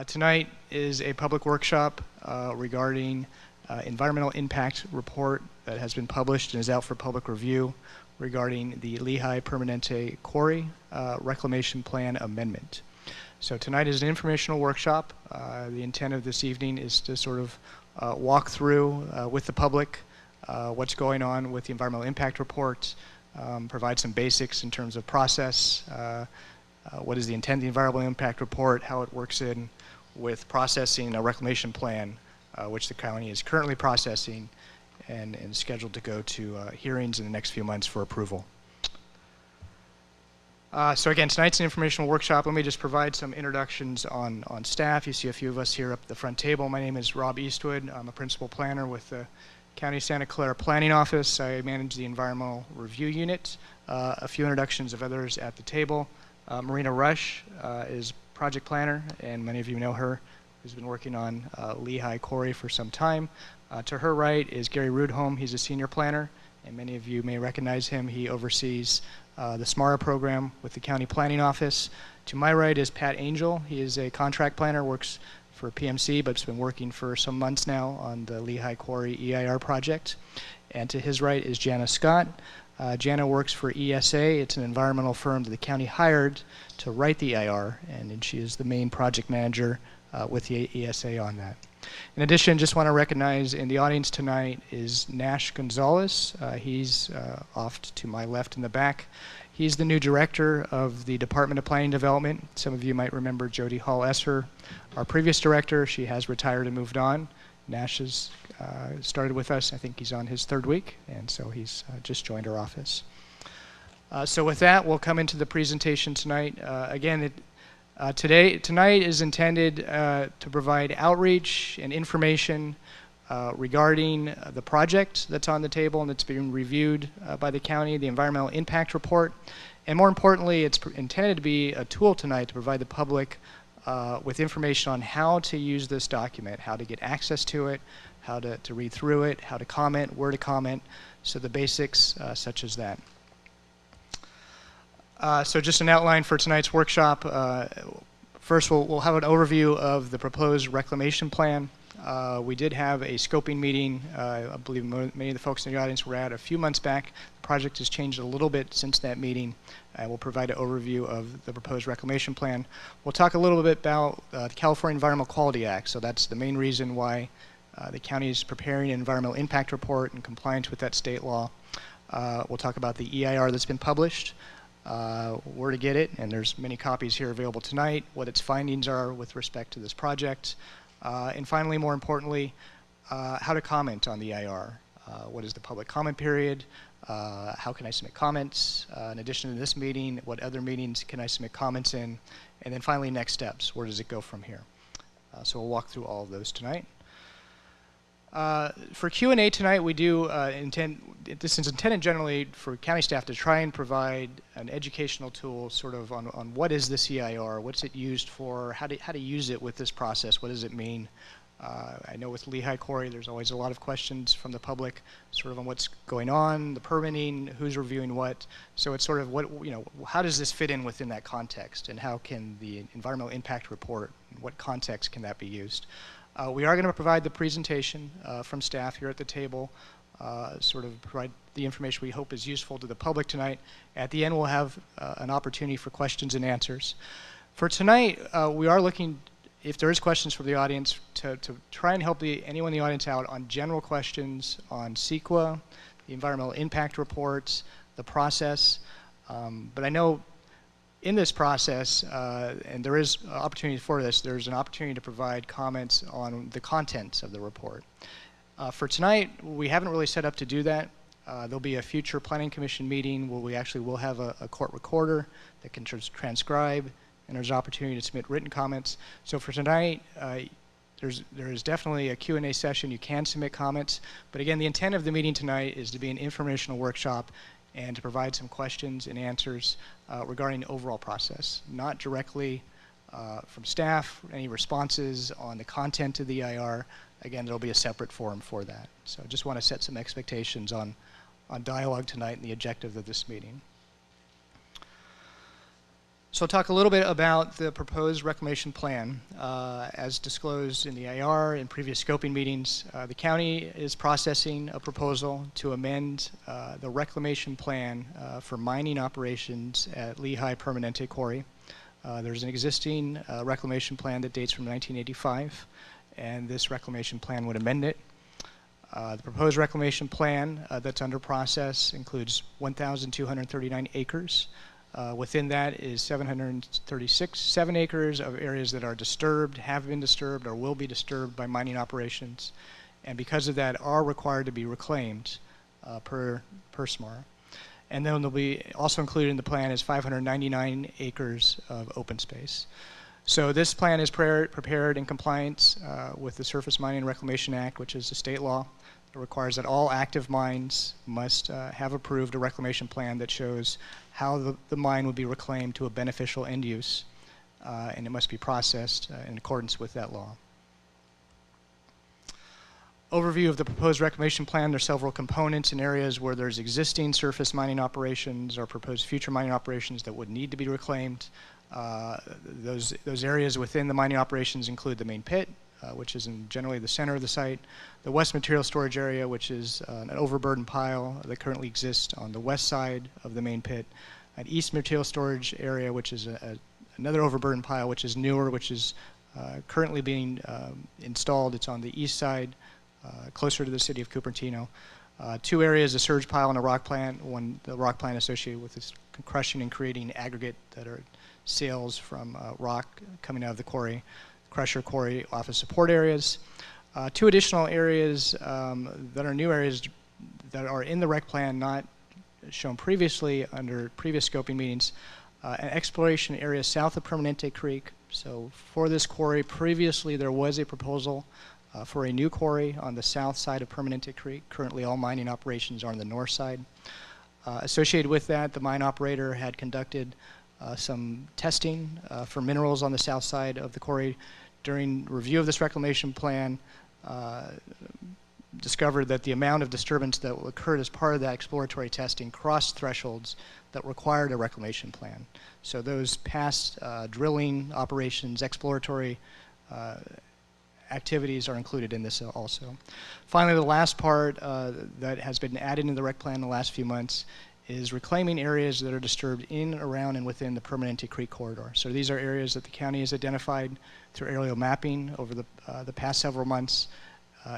Tonight is a public workshop regarding environmental impact report that has been published and is out for public review regarding the Lehigh Permanente Quarry reclamation plan amendment. So tonight is an informational workshop. The intent of this evening is to sort of walk through with the public what's going on with the environmental impact report, provide some basics in terms of process, what is the intent of the environmental impact report, how it works in with processing a reclamation plan, which the county is currently processing and scheduled to go to hearings in the next few months for approval. So again, tonight's an informational workshop. Let me just provide some introductions on staff. You see a few of us here up at the front table. My name is Rob Eastwood. I'm a principal planner with the County Santa Clara Planning Office. I manage the environmental review unit. A few introductions of others at the table. Marina Rush is project planner, and many of you know her, who's been working on Lehigh Quarry for some time. To her right is Gary Rudholm. He's a senior planner, and many of you may recognize him. He oversees the SMARA program with the County Planning Office. To my right is Pat Angel. He is a contract planner, works for PMC, but has been working for some months now on the Lehigh Quarry EIR project. And to his right is Jana Scott. Jana works for ESA. It's an environmental firm that the county hired to write the EIR, and she is the main project manager with the ESA on that. In addition, just want to recognize in the audience tonight is Nash Gonzalez. He's off to my left in the back. He's the new director of the Department of Planning and Development. Some of you might remember Jody Hall-Esser, our previous director. She has retired and moved on. Nash has started with us. I think he's on his third week, and so he's just joined our office. So with that, we'll come into the presentation tonight. Again, tonight is intended to provide outreach and information regarding the project that's on the table and that's being reviewed by the county, the environmental impact report. And more importantly, it's intended to be a tool tonight to provide the public with information on how to use this document, how to get access to it, how to read through it, how to comment, where to comment, so the basics such as that. So just an outline for tonight's workshop. First, we'll have an overview of the proposed reclamation plan. We did have a scoping meeting, I believe many of the folks in the audience were at a few months back. The project has changed a little bit since that meeting. We'll provide an overview of the proposed reclamation plan. We'll talk a little bit about the California Environmental Quality Act. So that's the main reason why the county is preparing an environmental impact report in compliance with that state law. We'll talk about the EIR that's been published, where to get it, and there's many copies here available tonight, what its findings are with respect to this project. And finally, more importantly, how to comment on the EIR. What is the public comment period? How can I submit comments? In addition to this meeting, what other meetings can I submit comments in? And then finally, next steps. Where does it go from here? So we'll walk through all of those tonight. For Q&A tonight, we do this is intended generally for county staff to try and provide an educational tool sort of on what is this EIR, what's it used for, how to use it with this process, what does it mean. I know with Lehigh Quarry, there's always a lot of questions from the public sort of on what's going on, the permitting, who's reviewing what. So it's sort of how does this fit in within that context, and how can the environmental impact report, what context can that be used? We are going to provide the presentation from staff here at the table, sort of provide the information we hope is useful to the public tonight. At the end, we'll have an opportunity for questions and answers. For tonight, we are looking, if there is questions from the audience, to try and help anyone in the audience out on general questions on CEQA, the environmental impact reports, the process. But I know in this process, and there is opportunity for this, there's an opportunity to provide comments on the contents of the report. For tonight, we haven't really set up to do that. There'll be a future Planning Commission meeting where we actually will have a court recorder that can transcribe, and there's an opportunity to submit written comments. So for tonight, there is definitely a Q&A session. You can submit comments. But again, the intent of the meeting tonight is to be an informational workshop and to provide some questions and answers regarding the overall process, not directly from staff, any responses on the content of the EIR. Again, there'll be a separate forum for that. So I just want to set some expectations on dialogue tonight and the objective of this meeting. So I'll talk a little bit about the proposed reclamation plan. As disclosed in the EIR in previous scoping meetings, the county is processing a proposal to amend the reclamation plan for mining operations at Lehigh Permanente Quarry. There's an existing reclamation plan that dates from 1985, and this reclamation plan would amend it. The proposed reclamation plan that's under process includes 1,239 acres. Within that is 7 acres of areas that are disturbed, have been disturbed, or will be disturbed by mining operations, and because of that are required to be reclaimed per SMAR. And then there'll be also included in the plan is 599 acres of open space. So this plan is prepared in compliance with the Surface Mining and Reclamation Act, which is a state law. It requires that all active mines must have approved a reclamation plan that shows how the mine would be reclaimed to a beneficial end use, and it must be processed in accordance with that law. Overview of the proposed reclamation plan. There are several components in areas where there's existing surface mining operations or proposed future mining operations that would need to be reclaimed. Those areas within the mining operations include the main pit, which is in generally the center of the site, the west material storage area, which is an overburden pile that currently exists on the west side of the main pit, an east material storage area, which is another overburden pile, which is newer, which is currently being installed. It's on the east side, closer to the city of Cupertino. Two areas, a surge pile and a rock plant, the rock plant associated with this crushing and creating aggregate that are sales from rock coming out of the quarry, crusher quarry office support areas. Two additional areas that are new areas that are in the rec plan, not shown previously under previous scoping meetings. An exploration area south of Permanente Creek. So for this quarry, previously there was a proposal for a new quarry on the south side of Permanente Creek. Currently all mining operations are on the north side. Associated with that, the mine operator had conducted some testing for minerals on the south side of the quarry. During review of this reclamation plan, discovered that the amount of disturbance that occurred as part of that exploratory testing crossed thresholds that required a reclamation plan. So those past drilling operations, exploratory activities are included in this also. Finally, the last part that has been added in the rec plan in the last few months is reclaiming areas that are disturbed in, around, and within the Permanente Creek corridor. So these are areas that the county has identified through aerial mapping over the past several months.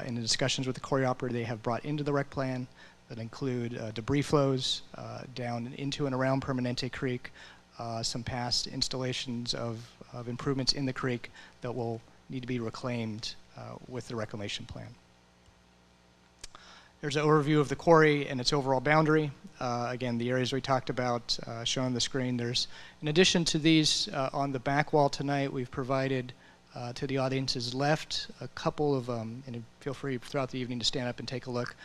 In the discussions with the quarry operator, they have brought into the rec plan that include debris flows down into and around Permanente Creek, some past installations of improvements in the creek that will need to be reclaimed with the reclamation plan. There's an overview of the quarry and its overall boundary. Again, the areas we talked about shown on the screen. There's, in addition to these, on the back wall tonight, we've provided to the audience's left a couple of, and feel free throughout the evening to stand up and take a look,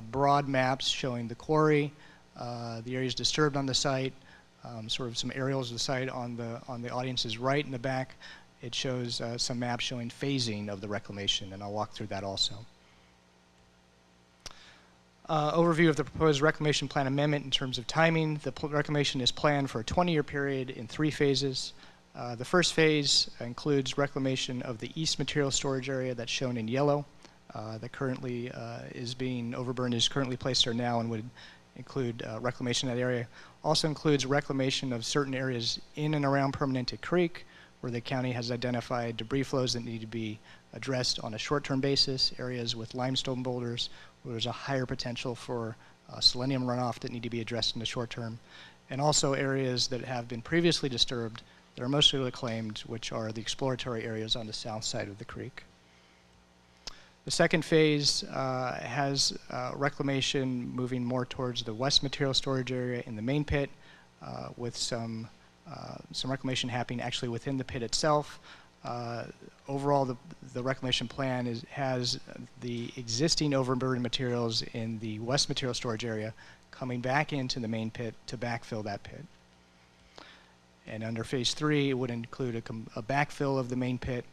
broad maps showing the quarry, the areas disturbed on the site, sort of some aerials of the site on the audience's right in the back. It shows some maps showing phasing of the reclamation, and I'll walk through that also. Overview of the proposed reclamation plan amendment in terms of timing. The reclamation is planned for a 20-year period in 3 phases. The first phase includes reclamation of the east material storage area that's shown in yellow. That currently is being overburned, is currently placed there now, and would include reclamation of that area. Also includes reclamation of certain areas in and around Permanente Creek, where the county has identified debris flows that need to be addressed on a short-term basis, areas with limestone boulders where there's a higher potential for selenium runoff that need to be addressed in the short term, and also areas that have been previously disturbed that are mostly reclaimed, which are the exploratory areas on the south side of the creek. The second phase has reclamation moving more towards the west material storage area in the main pit, with some reclamation happening actually within the pit itself. Overall, the reclamation plan has the existing overburden materials in the west material storage area coming back into the main pit to backfill that pit. And under phase 3, it would include a backfill of the main pit.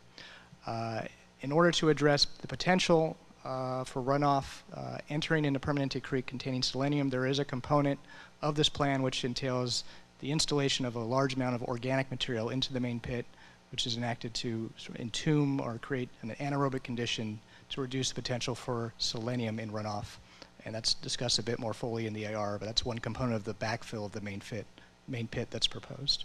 In order to address the potential for runoff entering into Permanente Creek containing selenium, there is a component of this plan which entails the installation of a large amount of organic material into the main pit, which is enacted to sort of entomb or create an anaerobic condition to reduce the potential for selenium in runoff. And that's discussed a bit more fully in the EIR, but that's one component of the backfill of the main pit that's proposed.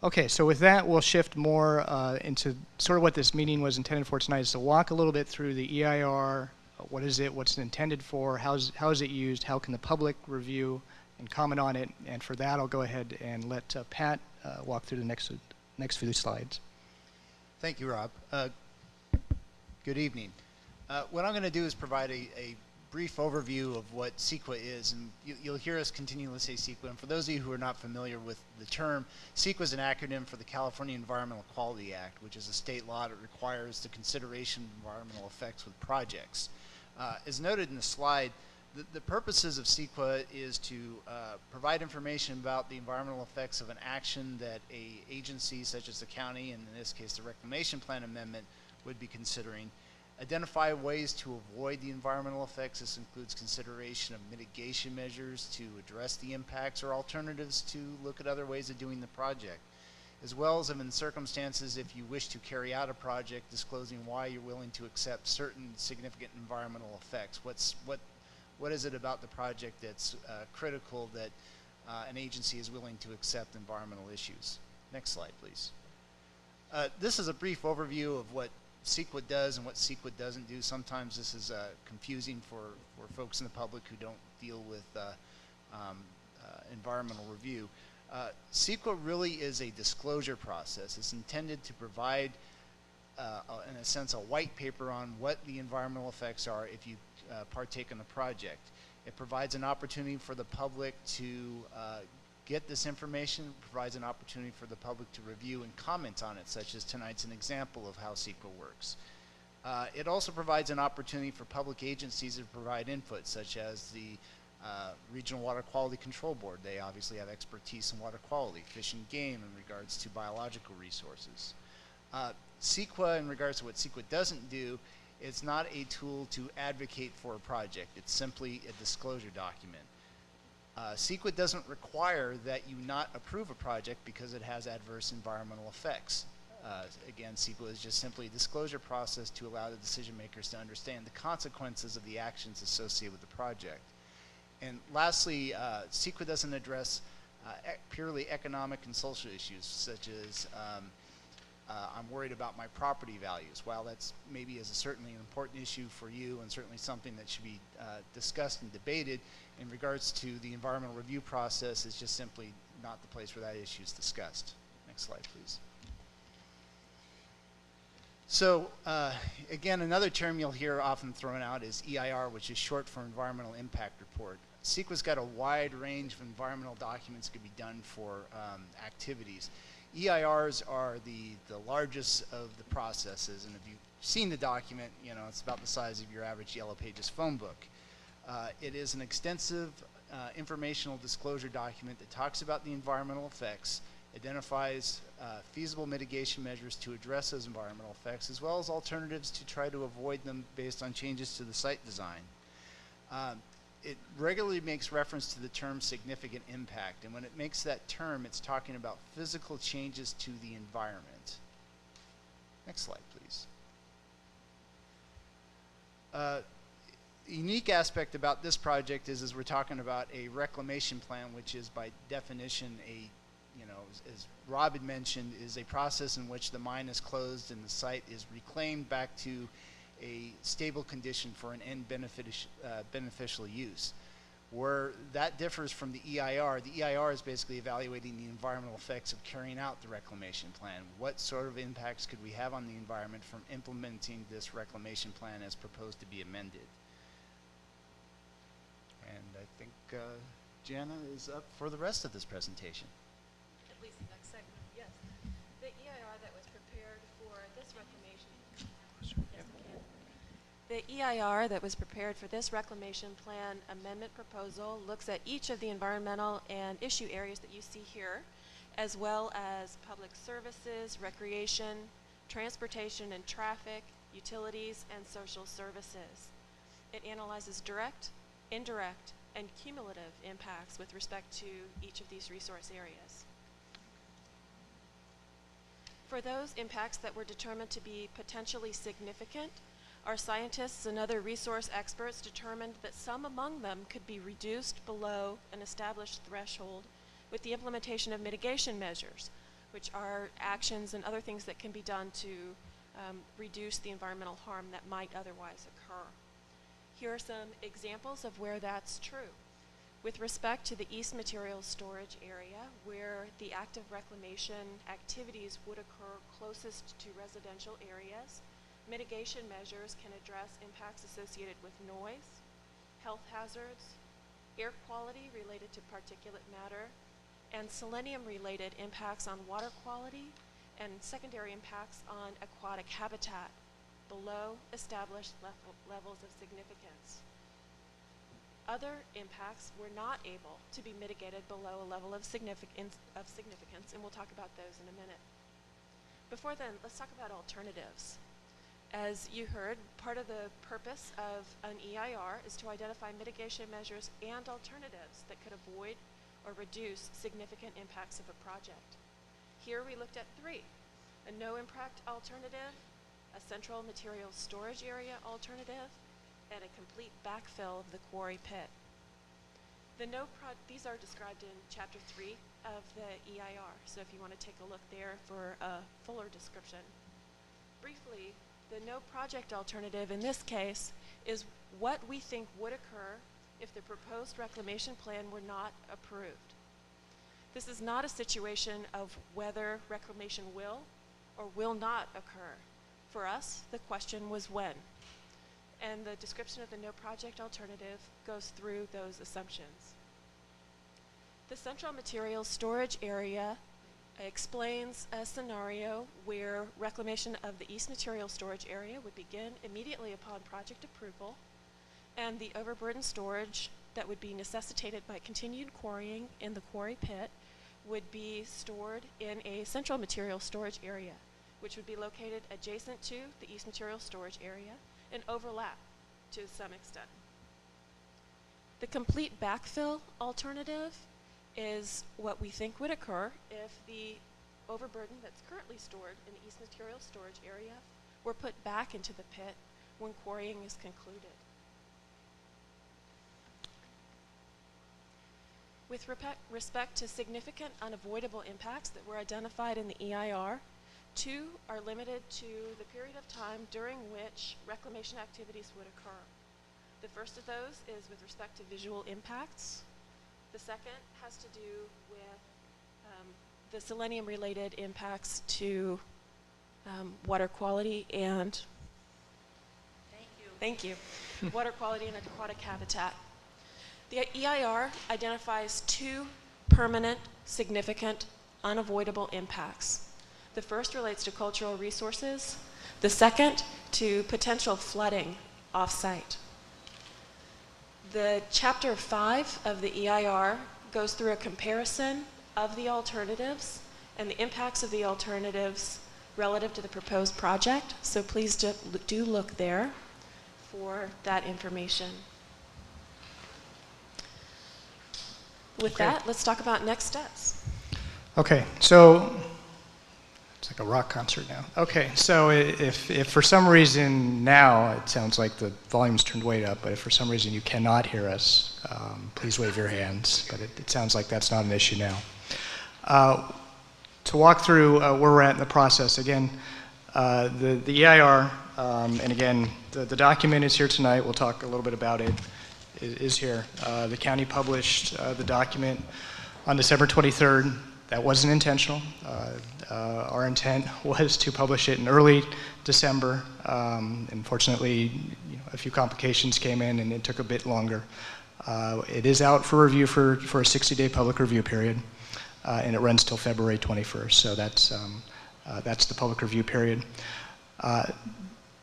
Okay, so with that, we'll shift more into sort of what this meeting was intended for tonight, is to walk a little bit through the EIR. What is it? What's it intended for? How is it used? How can the public review and comment on it? And for that, I'll go ahead and let Pat walk through the next few slides. Thank you, Rob. Good evening. What I'm going to do is provide a brief overview of what CEQA is, and you'll hear us continually say CEQA. And for those of you who are not familiar with the term, CEQA is an acronym for the California Environmental Quality Act, which is a state law that requires the consideration of environmental effects with projects. As noted in the slide, the purposes of CEQA is to provide information about the environmental effects of an action that an agency such as the county, and in this case the reclamation plan amendment, would be considering. Identify ways to avoid the environmental effects. This includes consideration of mitigation measures to address the impacts or alternatives to look at other ways of doing the project, as well as in circumstances if you wish to carry out a project, disclosing why you're willing to accept certain significant environmental effects. What is it about the project that's critical that an agency is willing to accept environmental issues? Next slide, please. This is a brief overview of what CEQA does and what CEQA doesn't do. Sometimes this is confusing for folks in the public who don't deal with environmental review. CEQA really is a disclosure process. It's intended to provide, in a sense, a white paper on what the environmental effects are if you partake in the project. It provides an opportunity for the public to get this information, provides an opportunity for the public to review and comment on it, such as tonight's an example of how CEQA works. It also provides an opportunity for public agencies to provide input, such as the Regional Water Quality Control Board. They obviously have expertise in water quality, fish and game in regards to biological resources. CEQA, in regards to what CEQA doesn't do, it's not a tool to advocate for a project. It's simply a disclosure document. CEQA doesn't require that you not approve a project because it has adverse environmental effects. Again, CEQA is just simply a disclosure process to allow the decision makers to understand the consequences of the actions associated with the project. And lastly, CEQA doesn't address purely economic and social issues, such as I'm worried about my property values. While that's maybe certainly an important issue for you and certainly something that should be discussed and debated, in regards to the environmental review process, is just simply not the place where that issue is discussed. Next slide, please. So again, another term you'll hear often thrown out is EIR, which is short for Environmental Impact Report. CEQA's got a wide range of environmental documents that could be done for activities. EIRs are the largest of the processes, and if you've seen the document, you know, it's about the size of your average Yellow Pages phone book. It is an extensive informational disclosure document that talks about the environmental effects, identifies feasible mitigation measures to address those environmental effects, as well as alternatives to try to avoid them based on changes to the site design. It regularly makes reference to the term significant impact, and when it makes that term, it's talking about physical changes to the environment. Next slide, please. The unique aspect about this project is we're talking about a reclamation plan, which is by definition as Rob had mentioned, is a process in which the mine is closed and the site is reclaimed back to a stable condition for an end beneficial use. Where that differs from the EIR is basically evaluating the environmental effects of carrying out the reclamation plan. What sort of impacts could we have on the environment from implementing this reclamation plan as proposed to be amended? And I think Jana is up for the rest of this presentation. At least the next segment, yes. The EIR that was prepared for this reclamation. The EIR that was prepared for this reclamation plan amendment proposal looks at each of the environmental and issue areas that you see here, as well as public services, recreation, transportation and traffic, utilities, and social services. It analyzes direct, indirect, and cumulative impacts with respect to each of these resource areas. For those impacts that were determined to be potentially significant, our scientists and other resource experts determined that some among them could be reduced below an established threshold with the implementation of mitigation measures, which are actions and other things that can be done to reduce the environmental harm that might otherwise occur. Here are some examples of where that's true. With respect to the East Materials Storage Area, where the active reclamation activities would occur closest to residential areas, mitigation measures can address impacts associated with noise, health hazards, air quality related to particulate matter, and selenium-related impacts on water quality and secondary impacts on aquatic habitat below established levels of significance. Other impacts were not able to be mitigated below a level of significance, and we'll talk about those in a minute. Before then, let's talk about alternatives. As you heard, part of the purpose of an EIR is to identify mitigation measures and alternatives that could avoid or reduce significant impacts of a project. Here we looked at three: a no-impact alternative, a central materials storage area alternative, and a complete backfill of the quarry pit. These are described in Chapter 3 of the EIR, so if you want to take a look there for a fuller description. Briefly, the no project alternative in this case is what we think would occur if the proposed reclamation plan were not approved. This is not a situation of whether reclamation will or will not occur. For us, the question was when. And the description of the no project alternative goes through those assumptions. The central materials storage area explains a scenario where reclamation of the East Materials Storage Area would begin immediately upon project approval, and the overburden storage that would be necessitated by continued quarrying in the quarry pit would be stored in a central materials storage area, which would be located adjacent to the East Materials Storage Area and overlap to some extent. The complete backfill alternative is what we think would occur if the overburden that's currently stored in the East Materials Storage Area were put back into the pit when quarrying is concluded. With respect to significant unavoidable impacts that were identified in the EIR, two are limited to the period of time during which reclamation activities would occur. The first of those is with respect to visual impacts. The second has to do with the selenium-related impacts to water quality and thank you, water quality and aquatic habitat. The EIR identifies two permanent, significant, unavoidable impacts. The first relates to cultural resources, the second to potential flooding off-site. The Chapter 5 of the EIR goes through a comparison of the alternatives and the impacts of the alternatives relative to the proposed project, so please do look there for that information. With that, let's talk about next steps. Okay, so it's like a rock concert now. Okay, so if for some reason now it sounds like the volume's turned way up, but if for some reason you cannot hear us, please wave your hands. But it sounds like that's not an issue now. To walk through where we're at in the process, again, the EIR, and again, the document is here tonight. We'll talk a little bit about it. Is here. The county published the document on December 23rd. That wasn't intentional. Our intent was to publish it in early December. Unfortunately, a few complications came in and it took a bit longer. It is out for review for a 60-day public review period, and it runs till February 21st. So that's the public review period.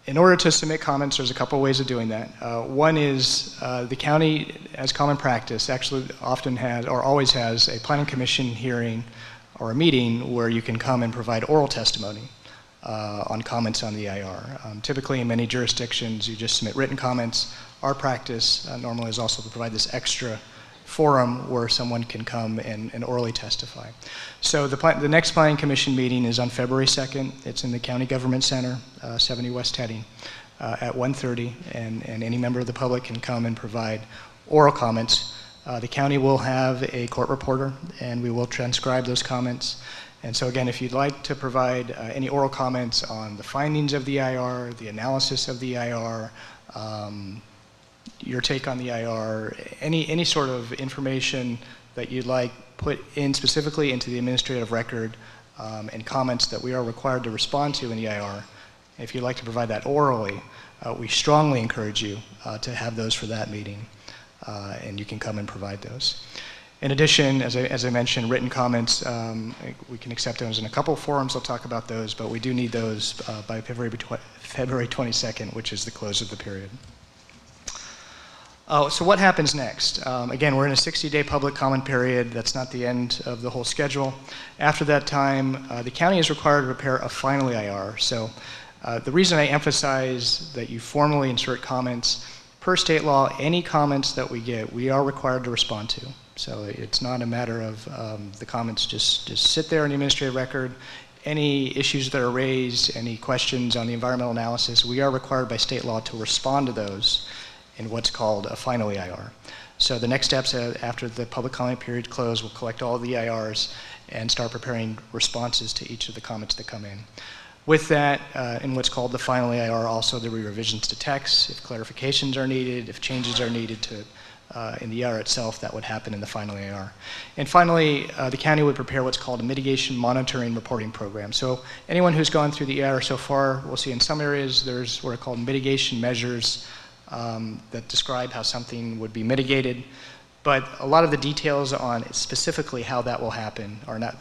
In order to submit comments, there's a couple ways of doing that. One is the county, as common practice, actually often has, or always has, a planning commission hearing or a meeting where you can come and provide oral testimony on comments on the EIR. Typically, in many jurisdictions, you just submit written comments. Our practice normally is also to provide this extra forum where someone can come and orally testify. So the next Planning Commission meeting is on February 2nd. It's in the County Government Center, 70 West Heading, at 1:30, and any member of the public can come and provide oral comments. The county will have a court reporter, and we will transcribe those comments. And so again, if you'd like to provide any oral comments on the findings of the EIR, the analysis of the EIR, your take on the EIR, any sort of information that you'd like put in specifically into the administrative record, and comments that we are required to respond to in the EIR, if you'd like to provide that orally, we strongly encourage you to have those for that meeting, and you can come and provide those. In addition, as I mentioned, written comments, we can accept those in a couple of forums. I'll talk about those, but we do need those by February 22nd, which is the close of the period. So what happens next? Again, we're in a 60-day public comment period. That's not the end of the whole schedule. After that time, the county is required to prepare a final EIR. So the reason I emphasize that you formally insert comments, per state law, any comments that we get, we are required to respond to. So it's not a matter of the comments just sit there in the administrative record. Any issues that are raised, any questions on the environmental analysis, we are required by state law to respond to those in what's called a final EIR. So the next steps after the public comment period close, we'll collect all the EIRs and start preparing responses to each of the comments that come in. With that, in what's called the final EIR, also there will be revisions to text, if clarifications are needed, if changes are needed to in the EIR itself, that would happen in the final EIR. And finally, the county would prepare what's called a mitigation monitoring reporting program. So anyone who's gone through the EIR so far will see in some areas there's what are called mitigation measures that describe how something would be mitigated, but a lot of the details on specifically how that will happen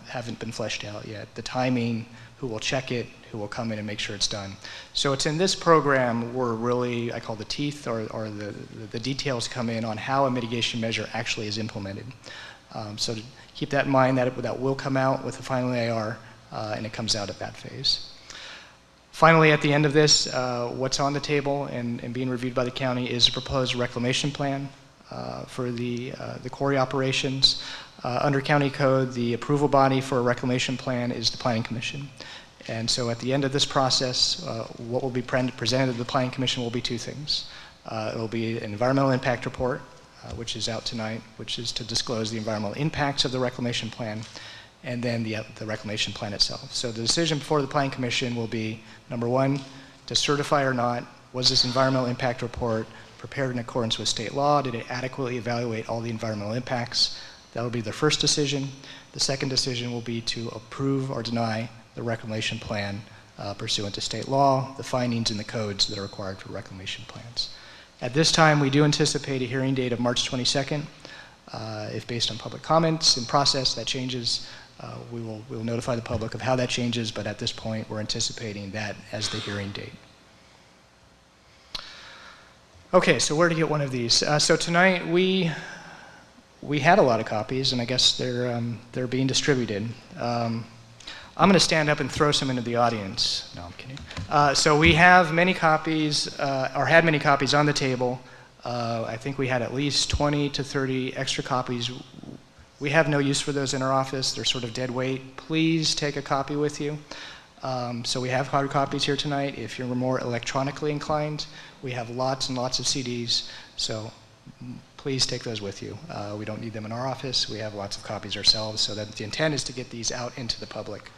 haven't been fleshed out yet. The timing, who will check it, who will come in and make sure it's done. So it's in this program where really, I call the teeth or the details come in on how a mitigation measure actually is implemented. So to keep that in mind, that will come out with the final EIR, and it comes out at that phase. Finally, at the end of this, what's on the table and being reviewed by the county is a proposed reclamation plan for the quarry operations. Under county code, the approval body for a reclamation plan is the Planning Commission. And so at the end of this process, what will be presented to the Planning Commission will be two things. It will be an environmental impact report, which is out tonight, which is to disclose the environmental impacts of the reclamation plan, and then the reclamation plan itself. So the decision before the Planning Commission will be, number one, to certify or not, was this environmental impact report prepared in accordance with state law? Did it adequately evaluate all the environmental impacts? That will be the first decision. The second decision will be to approve or deny the reclamation plan pursuant to state law, the findings and the codes that are required for reclamation plans. At this time, we do anticipate a hearing date of March 22nd. If based on public comments and process that changes, we will notify the public of how that changes, but at this point, we're anticipating that as the hearing date. Okay, so where to get one of these? So tonight, we had a lot of copies, and I guess they're being distributed. I'm going to stand up and throw some into the audience. No, I'm kidding. So we have many copies, or had many copies on the table. I think we had at least 20 to 30 extra copies. We have no use for those in our office. They're sort of dead weight. Please take a copy with you. So we have hard copies here tonight. If you're more electronically inclined, we have lots and lots of CDs. So please take those with you. We don't need them in our office. We have lots of copies ourselves, so that the intent is to get these out into the public.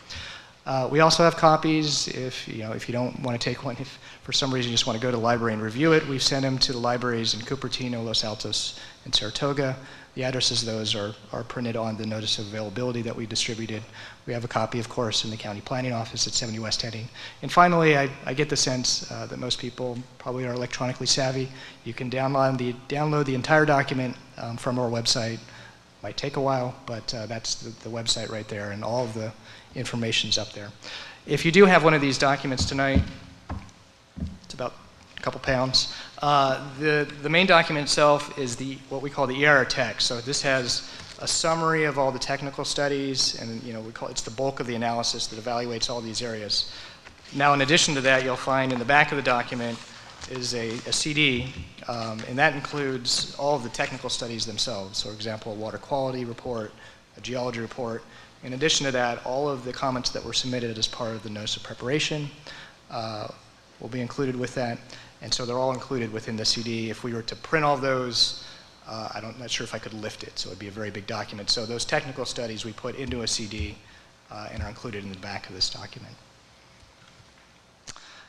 We also have copies if you don't want to take one, if for some reason you just want to go to the library and review it. We've sent them to the libraries in Cupertino, Los Altos, and Saratoga. The addresses of those are printed on the notice of availability that we distributed. We have a copy, of course, in the county planning office at 70 West Heading. And finally, I get the sense that most people probably are electronically savvy. You can download the entire document from our website. Might take a while, but that's the website right there, and all of the information's up there. If you do have one of these documents tonight, it's about a couple pounds. The main document itself is what we call the EIR text. So this has a summary of all the technical studies, and it's the bulk of the analysis that evaluates all these areas. Now, in addition to that, you'll find in the back of the document is a CD, and that includes all of the technical studies themselves. So, for example, a water quality report, a geology report. In addition to that, all of the comments that were submitted as part of the notice of preparation will be included with that. And so they're all included within the CD. If we were to print all those, I'm not sure if I could lift it, so it'd be a very big document. So those technical studies we put into a CD and are included in the back of this document.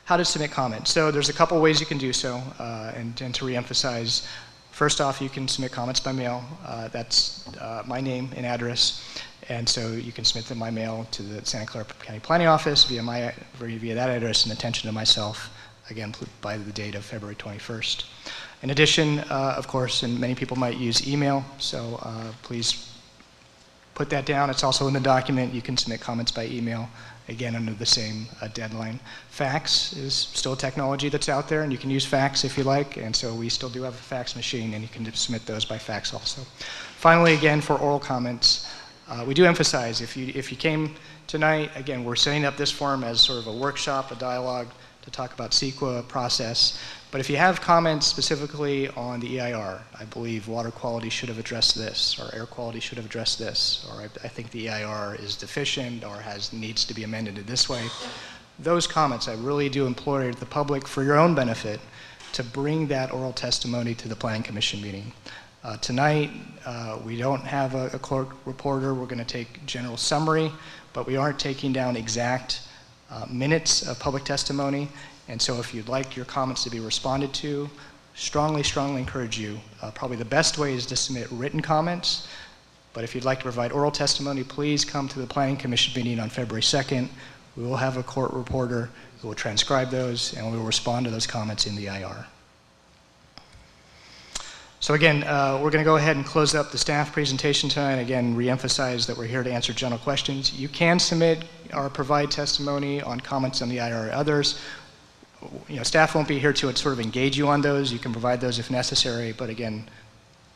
How to submit comments. So there's a couple ways you can do so, and to reemphasize, first off, you can submit comments by mail. That's my name and address, and so you can submit them by mail to the Santa Clara County Planning Office via that address and attention to myself, again, by the date of February 21st. In addition, of course, and many people might use email, so please put that down. It's also in the document. You can submit comments by email, again, under the same deadline. Fax is still a technology that's out there, and you can use fax if you like, and so we still do have a fax machine, and you can submit those by fax also. Finally, again, for oral comments, we do emphasize, if you came tonight, again, we're setting up this forum as sort of a workshop, a dialogue to talk about CEQA process. But if you have comments specifically on the EIR, I believe water quality should have addressed this, or air quality should have addressed this, or I think the EIR is deficient or needs to be amended in this way. Those comments, I really do implore the public, for your own benefit, to bring that oral testimony to the Planning Commission meeting. Tonight, we don't have a court reporter. We're going to take general summary, but we aren't taking down exact minutes of public testimony. And so if you'd like your comments to be responded to, strongly encourage you. Probably the best way is to submit written comments, but if you'd like to provide oral testimony, please come to the Planning Commission meeting on February 2nd. We will have a court reporter who will transcribe those, and we will respond to those comments in the IR. So again, we're going to go ahead and close up the staff presentation tonight. Again, reemphasize that we're here to answer general questions. You can submit or provide testimony on comments on the IR or others. Staff won't be here to sort of engage you on those. You can provide those if necessary, but again,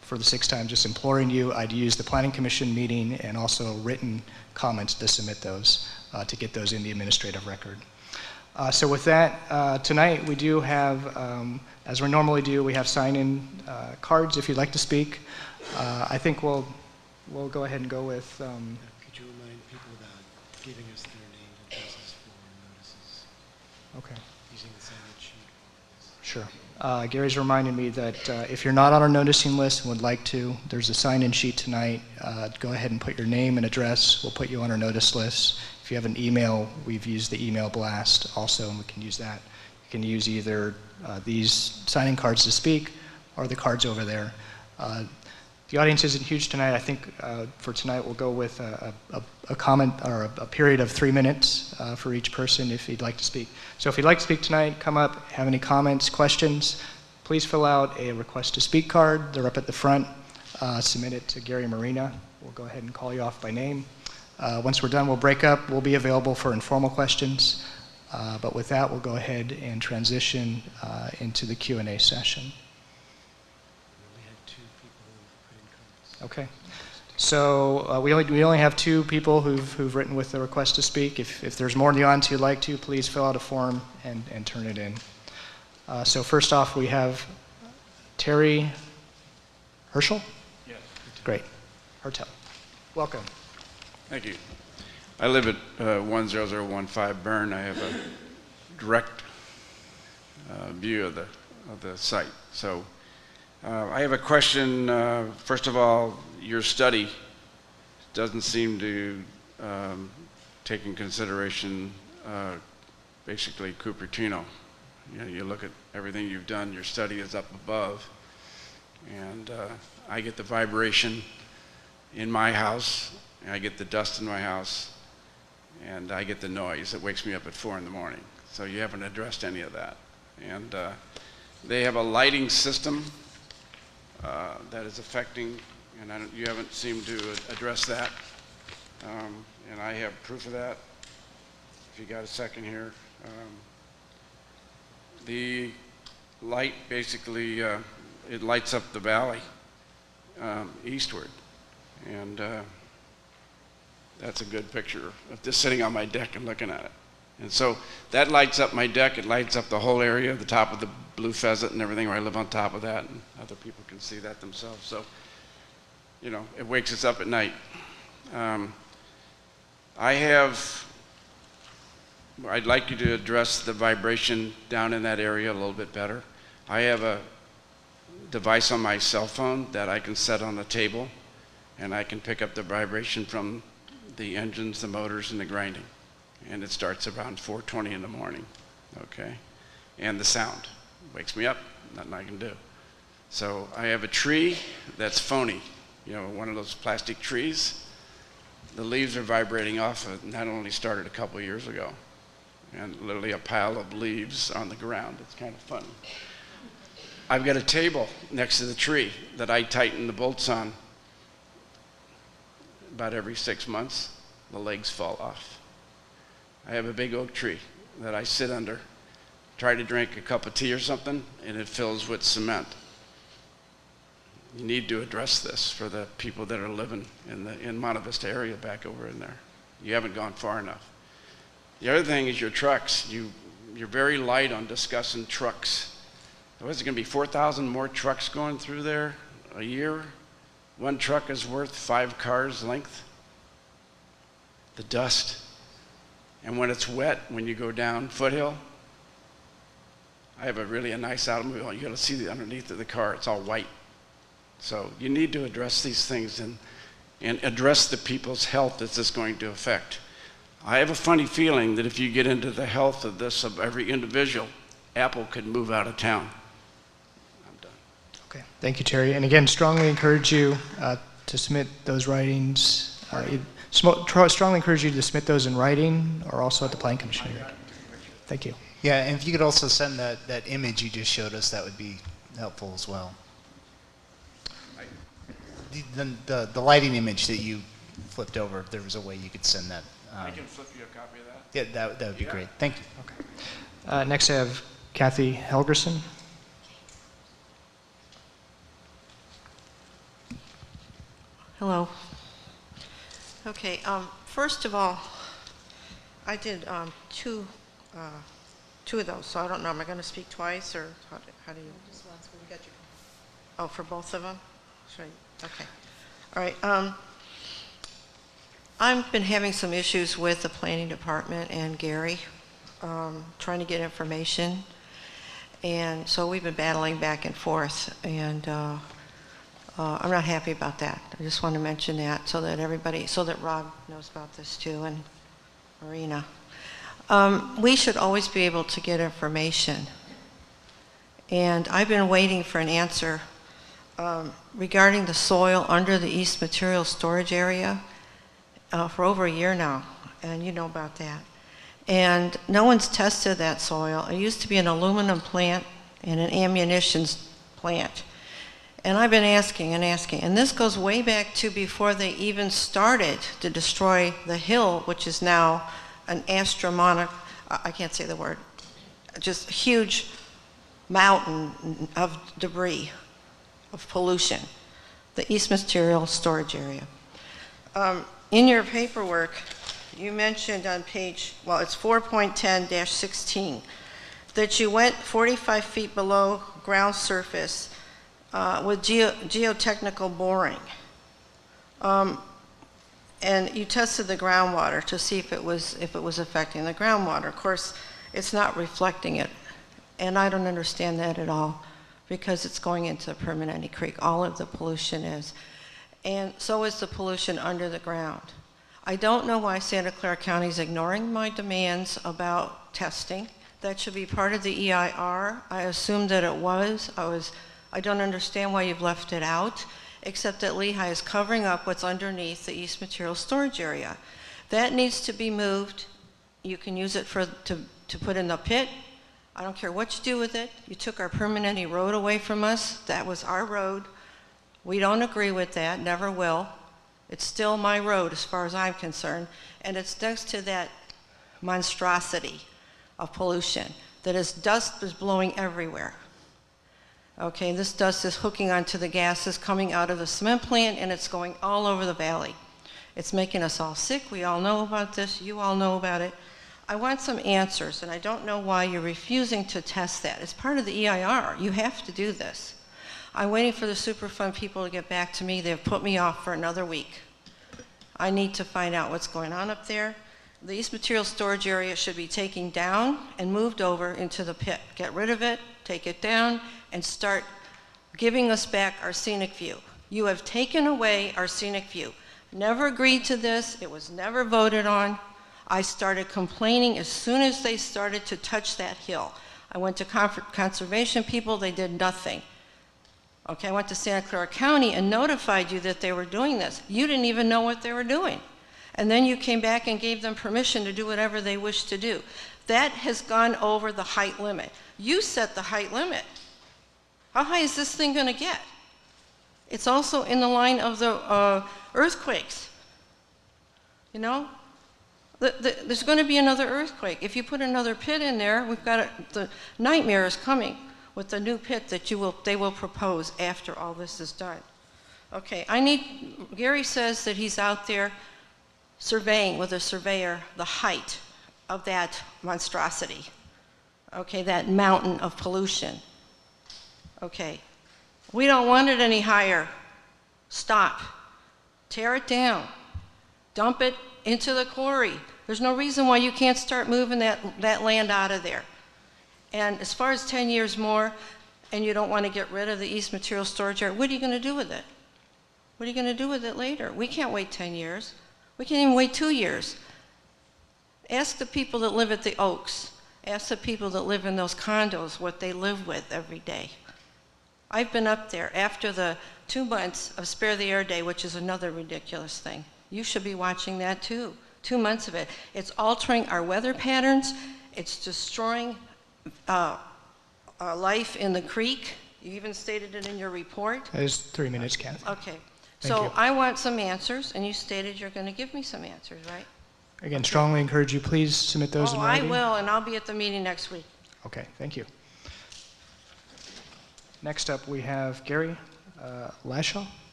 for the sixth time, just imploring you, I'd use the Planning Commission meeting and also written comments to submit those, to get those in the administrative record. So with that, tonight we do have, as we normally do, we have sign-in cards if you'd like to speak. I think we'll go ahead and go with... Could you remind people about giving us their name and addresses for notices? Okay. Using the sign-in sheet. Sure. Gary's reminded me that if you're not on our noticing list and would like to, there's a sign-in sheet tonight. Go ahead and put your name and address. We'll put you on our notice list. If you have an email, we've used the email blast also, and we can use that. You can use either these sign-in cards to speak or the cards over there. The audience isn't huge tonight. I think for tonight we'll go with a comment or a period of 3 minutes for each person if you'd like to speak. So if you'd like to speak tonight, come up, have any comments, questions, please fill out a request to speak card. They're up at the front. Submit it to Gary Marina. We'll go ahead and call you off by name. Once we're done, we'll break up. We'll be available for informal questions. But with that, we'll go ahead and transition into the Q&A session. Okay, so we only have 2 people who've written with a request to speak. If there's more in the audience you'd like to, please fill out a form and turn it in. So first off, we have Terry Herschel? Yes. Great. Hertel. Welcome. Thank you. I live at 10015 Byrne. I have a direct view of the site. So I have a question. First of all, your study doesn't seem to take in consideration basically Cupertino. You look at everything you've done, your study is up above, and I get the vibration in my house, and I get the dust in my house, and I get the noise that wakes me up at 4 in the morning. So you haven't addressed any of that. And they have a lighting system that is affecting, and you haven't seemed to address that. And I have proof of that, if you got a second here. The light basically, it lights up the valley eastward. And that's a good picture of just sitting on my deck and looking at it. And so that lights up my deck. It lights up the whole area, the top of the blue pheasant and everything, where I live on top of that, and other people can see that themselves. So, you know, it wakes us up at night. I'd like you to address the vibration down in that area a little bit better. I have a device on my cell phone that I can set on the table, and I can pick up the vibration from the engines, the motors, and the grinding. And it starts around 4:20 in the morning, okay? And the sound wakes me up, nothing I can do. So I have a tree that's phony, you know, one of those plastic trees. The leaves are vibrating off it, and that only started a couple of years ago. And literally a pile of leaves on the ground. It's kind of funny. I've got a table next to the tree that I tighten the bolts on about every 6 months. The legs fall off. I have a big oak tree that I sit under, try to drink a cup of tea or something, and it fills with cement. You need to address this for the people that are living in Monte Vista area back over in there. You haven't gone far enough. The other thing is your trucks. You're very light on discussing trucks. What is it going to be, 4,000 more trucks going through there a year? One truck is worth 5 cars' length. The dust. And when it's wet, when you go down Foothill, I have a nice automobile. You got to see the underneath of the car. It's all white. So you need to address these things and address the people's health that this is going to affect. I have a funny feeling that if you get into the health of this, of every individual, Apple could move out of town. I'm done. Okay, thank you, Terry. And again, strongly encourage you to submit those writings. Strongly encourage you to submit those in writing or also at the Planning Commission hearing. Thank you. Yeah, and if you could also send that image you just showed us, that would be helpful as well. The lighting image that you flipped over, if there was a way you could send that. I can flip you a copy of that. Yeah, that would be great. Thank you. Okay. Next I have Kathy Helgerson. Hello. Okay, first of all, I did two of those, so I don't know, am I going to speak twice, or how do you? Just once, but we got you. Oh, for both of them? Should I? Okay. All right. I've been having some issues with the planning department and Gary, trying to get information, and so we've been battling back and forth, and I'm not happy about that. I just want to mention that so that Rob knows about this too, and Marina. We should always be able to get information, and I've been waiting for an answer regarding the soil under the East Material Storage Area for over a year now, and you know about that. And no one's tested that soil. It used to be an aluminum plant and an ammunition plant. And I've been asking and asking, and this goes way back to before they even started to destroy the hill, which is now an astronomical, I can't say the word, just huge mountain of debris, of pollution, the East Material Storage Area. In your paperwork, you mentioned on page, well, it's 4.10-16, that you went 45 feet below ground surface with geotechnical boring. And you tested the groundwater to see if it was affecting the groundwater. Of course, it's not reflecting it. And I don't understand that at all, because it's going into Permanente Creek. All of the pollution is. And so is the pollution under the ground. I don't know why Santa Clara County is ignoring my demands about testing. That should be part of the EIR. I assumed that it was. I don't understand why you've left it out, except that Lehigh is covering up what's underneath the East Material Storage Area. That needs to be moved. You can use it to put in the pit. I don't care what you do with it. You took our Permanente road away from us. That was our road. We don't agree with that, never will. It's still my road as far as I'm concerned. And it's next to that monstrosity of pollution. Dust is blowing everywhere. Okay, this dust is hooking onto the gases coming out of the cement plant, and it's going all over the valley. It's making us all sick. We all know about this. You all know about it. I want some answers, and I don't know why you're refusing to test that. It's part of the EIR. You have to do this. I'm waiting for the Superfund people to get back to me. They've put me off for another week. I need to find out what's going on up there. The East Material Storage Area should be taken down and moved over into the pit. Get rid of it, take it down, and start giving us back our scenic view. You have taken away our scenic view. Never agreed to this. It was never voted on. I started complaining as soon as they started to touch that hill. I went to conservation people. They did nothing. Okay, I went to Santa Clara County and notified you that they were doing this. You didn't even know what they were doing. And then you came back and gave them permission to do whatever they wished to do. That has gone over the height limit. You set the height limit. How high is this thing going to get? It's also in the line of the earthquakes. You know? There's going to be another earthquake. If you put another pit in there, we've got the nightmare is coming with the new pit that they will propose after all this is done. Okay, Gary says that he's out there surveying with a surveyor the height of that monstrosity. Okay, that mountain of pollution. Okay, we don't want it any higher. Stop. Tear it down. Dump it into the quarry. There's no reason why you can't start moving that land out of there. And as far as 10 years more, and you don't want to get rid of the East Material Storage Area, what are you going to do with it? What are you going to do with it later? We can't wait 10 years. We can't even wait 2 years. Ask the people that live at the Oaks. Ask the people that live in those condos what they live with every day. I've been up there after the 2 months of Spare the Air Day, which is another ridiculous thing. You should be watching that too. 2 months of it. It's altering our weather patterns. It's destroying life in the creek. You even stated it in your report. That is 3 minutes, Kathy. Okay. Thank So you. I want some answers, and you stated you're going to give me some answers, right? Again, strongly encourage you, please submit those in I writing. will, and I'll be at the meeting next week. Okay, thank you. Next up, we have Gary Lashaw.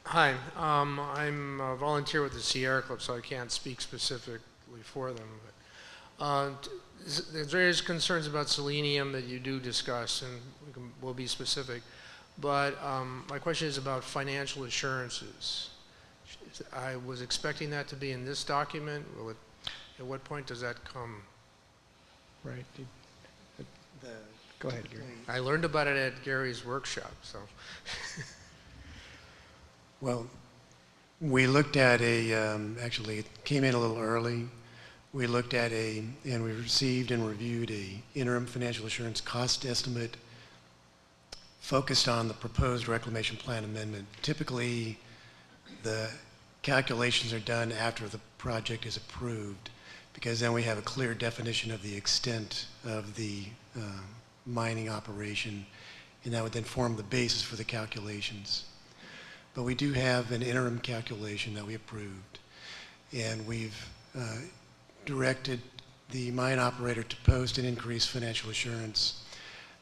Hi, I'm a volunteer with the Sierra Club, so I can't speak specifically for them. But, there's various concerns about selenium that you do discuss, and we'll be specific. But my question is about financial assurances. I was expecting that to be in this document. At what point does that come? Right. Go ahead, Gary. I learned about it at Gary's workshop, so. Well, we looked at actually it came in a little early. We looked at and we received and reviewed a interim financial assurance cost estimate focused on the proposed reclamation plan amendment. Typically, the calculations are done after the project is approved, because then we have a clear definition of the extent of the mining operation, and that would then form the basis for the calculations. But we do have an interim calculation that we approved, and we've directed the mine operator to post an increased financial assurance.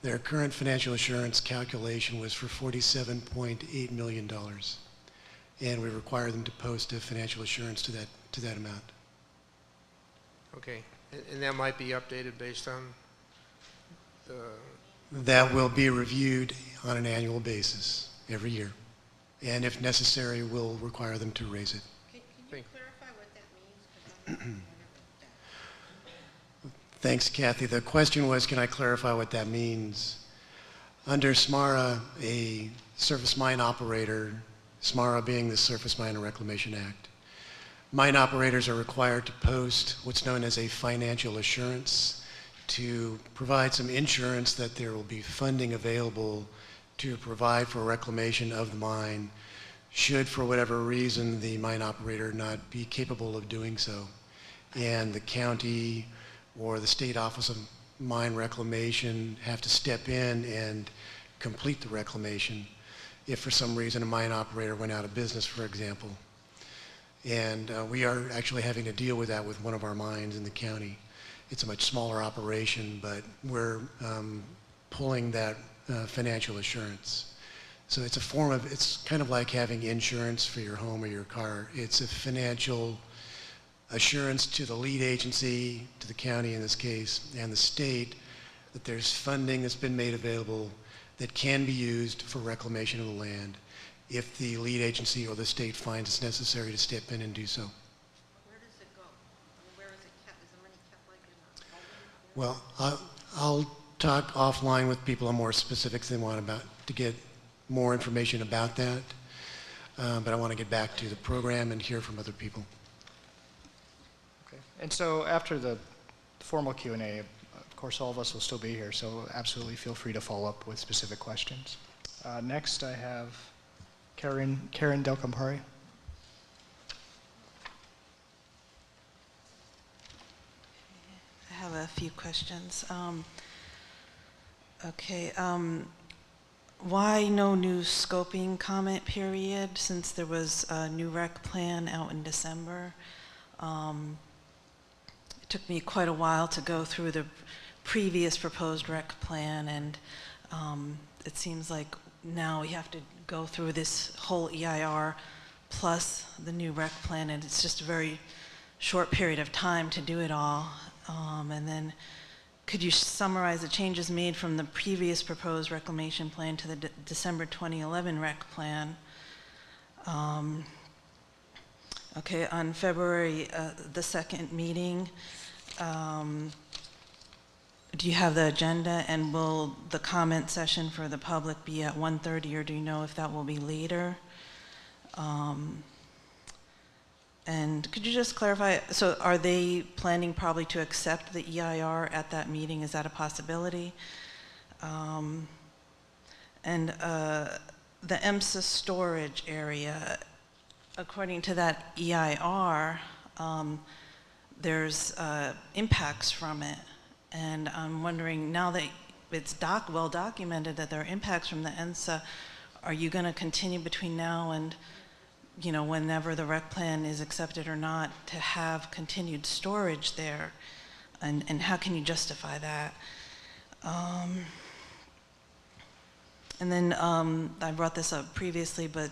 Their current financial assurance calculation was for $47.8 million, and we require them to post a financial assurance to that amount. Okay, and that might be updated based on the... That will be reviewed on an annual basis every year, and if necessary, we'll require them to raise it. Can you clarify what that means? Thanks, Kathy. The question was, can I clarify what that means? Under SMARA, a surface mine operator, SMARA being the Surface Mine and Reclamation Act, mine operators are required to post what's known as a financial assurance to provide some insurance that there will be funding available to provide for reclamation of the mine should, for whatever reason, the mine operator not be capable of doing so. And the county or the State Office of Mine Reclamation have to step in and complete the reclamation if for some reason a mine operator went out of business, for example. And we are actually having to deal with that with one of our mines in the county. It's a much smaller operation, but we're pulling that financial assurance. So it's a form of, it's kind of like having insurance for your home or your car. It's a financial assurance to the lead agency, to the county in this case, and the state, that there's funding that's been made available that can be used for reclamation of the land if the lead agency or the state finds it's necessary to step in and do so. Where does it go? I mean, where is it kept? Is the money kept like in a holding? Well, I'll talk offline with people on more specifics they want about to get more information about that. But I want to get back to the program and hear from other people. Okay. And so after the formal Q&A, of course, all of us will still be here, so absolutely feel free to follow up with specific questions. Next, I have Karen Del Campari. I have a few questions. Why no new scoping comment period since there was a new rec plan out in December? It took me quite a while to go through the previous proposed rec plan, and it seems like now we have to go through this whole EIR plus the new rec plan, and it's just a very short period of time to do it all. And then could you summarize the changes made from the previous proposed reclamation plan to the December 2011 rec plan? Okay, on February the 2nd meeting, do you have the agenda, and will the comment session for the public be at 1:30, or do you know if that will be later? And could you just clarify, so are they planning probably to accept the EIR at that meeting? Is that a possibility? And the EMSA storage area, according to that EIR, there's impacts from it. And I'm wondering, now that it's well documented that there are impacts from the EMSA, are you going to continue between now and whenever the rec plan is accepted or not, to have continued storage there? And how can you justify that? And then I brought this up previously, but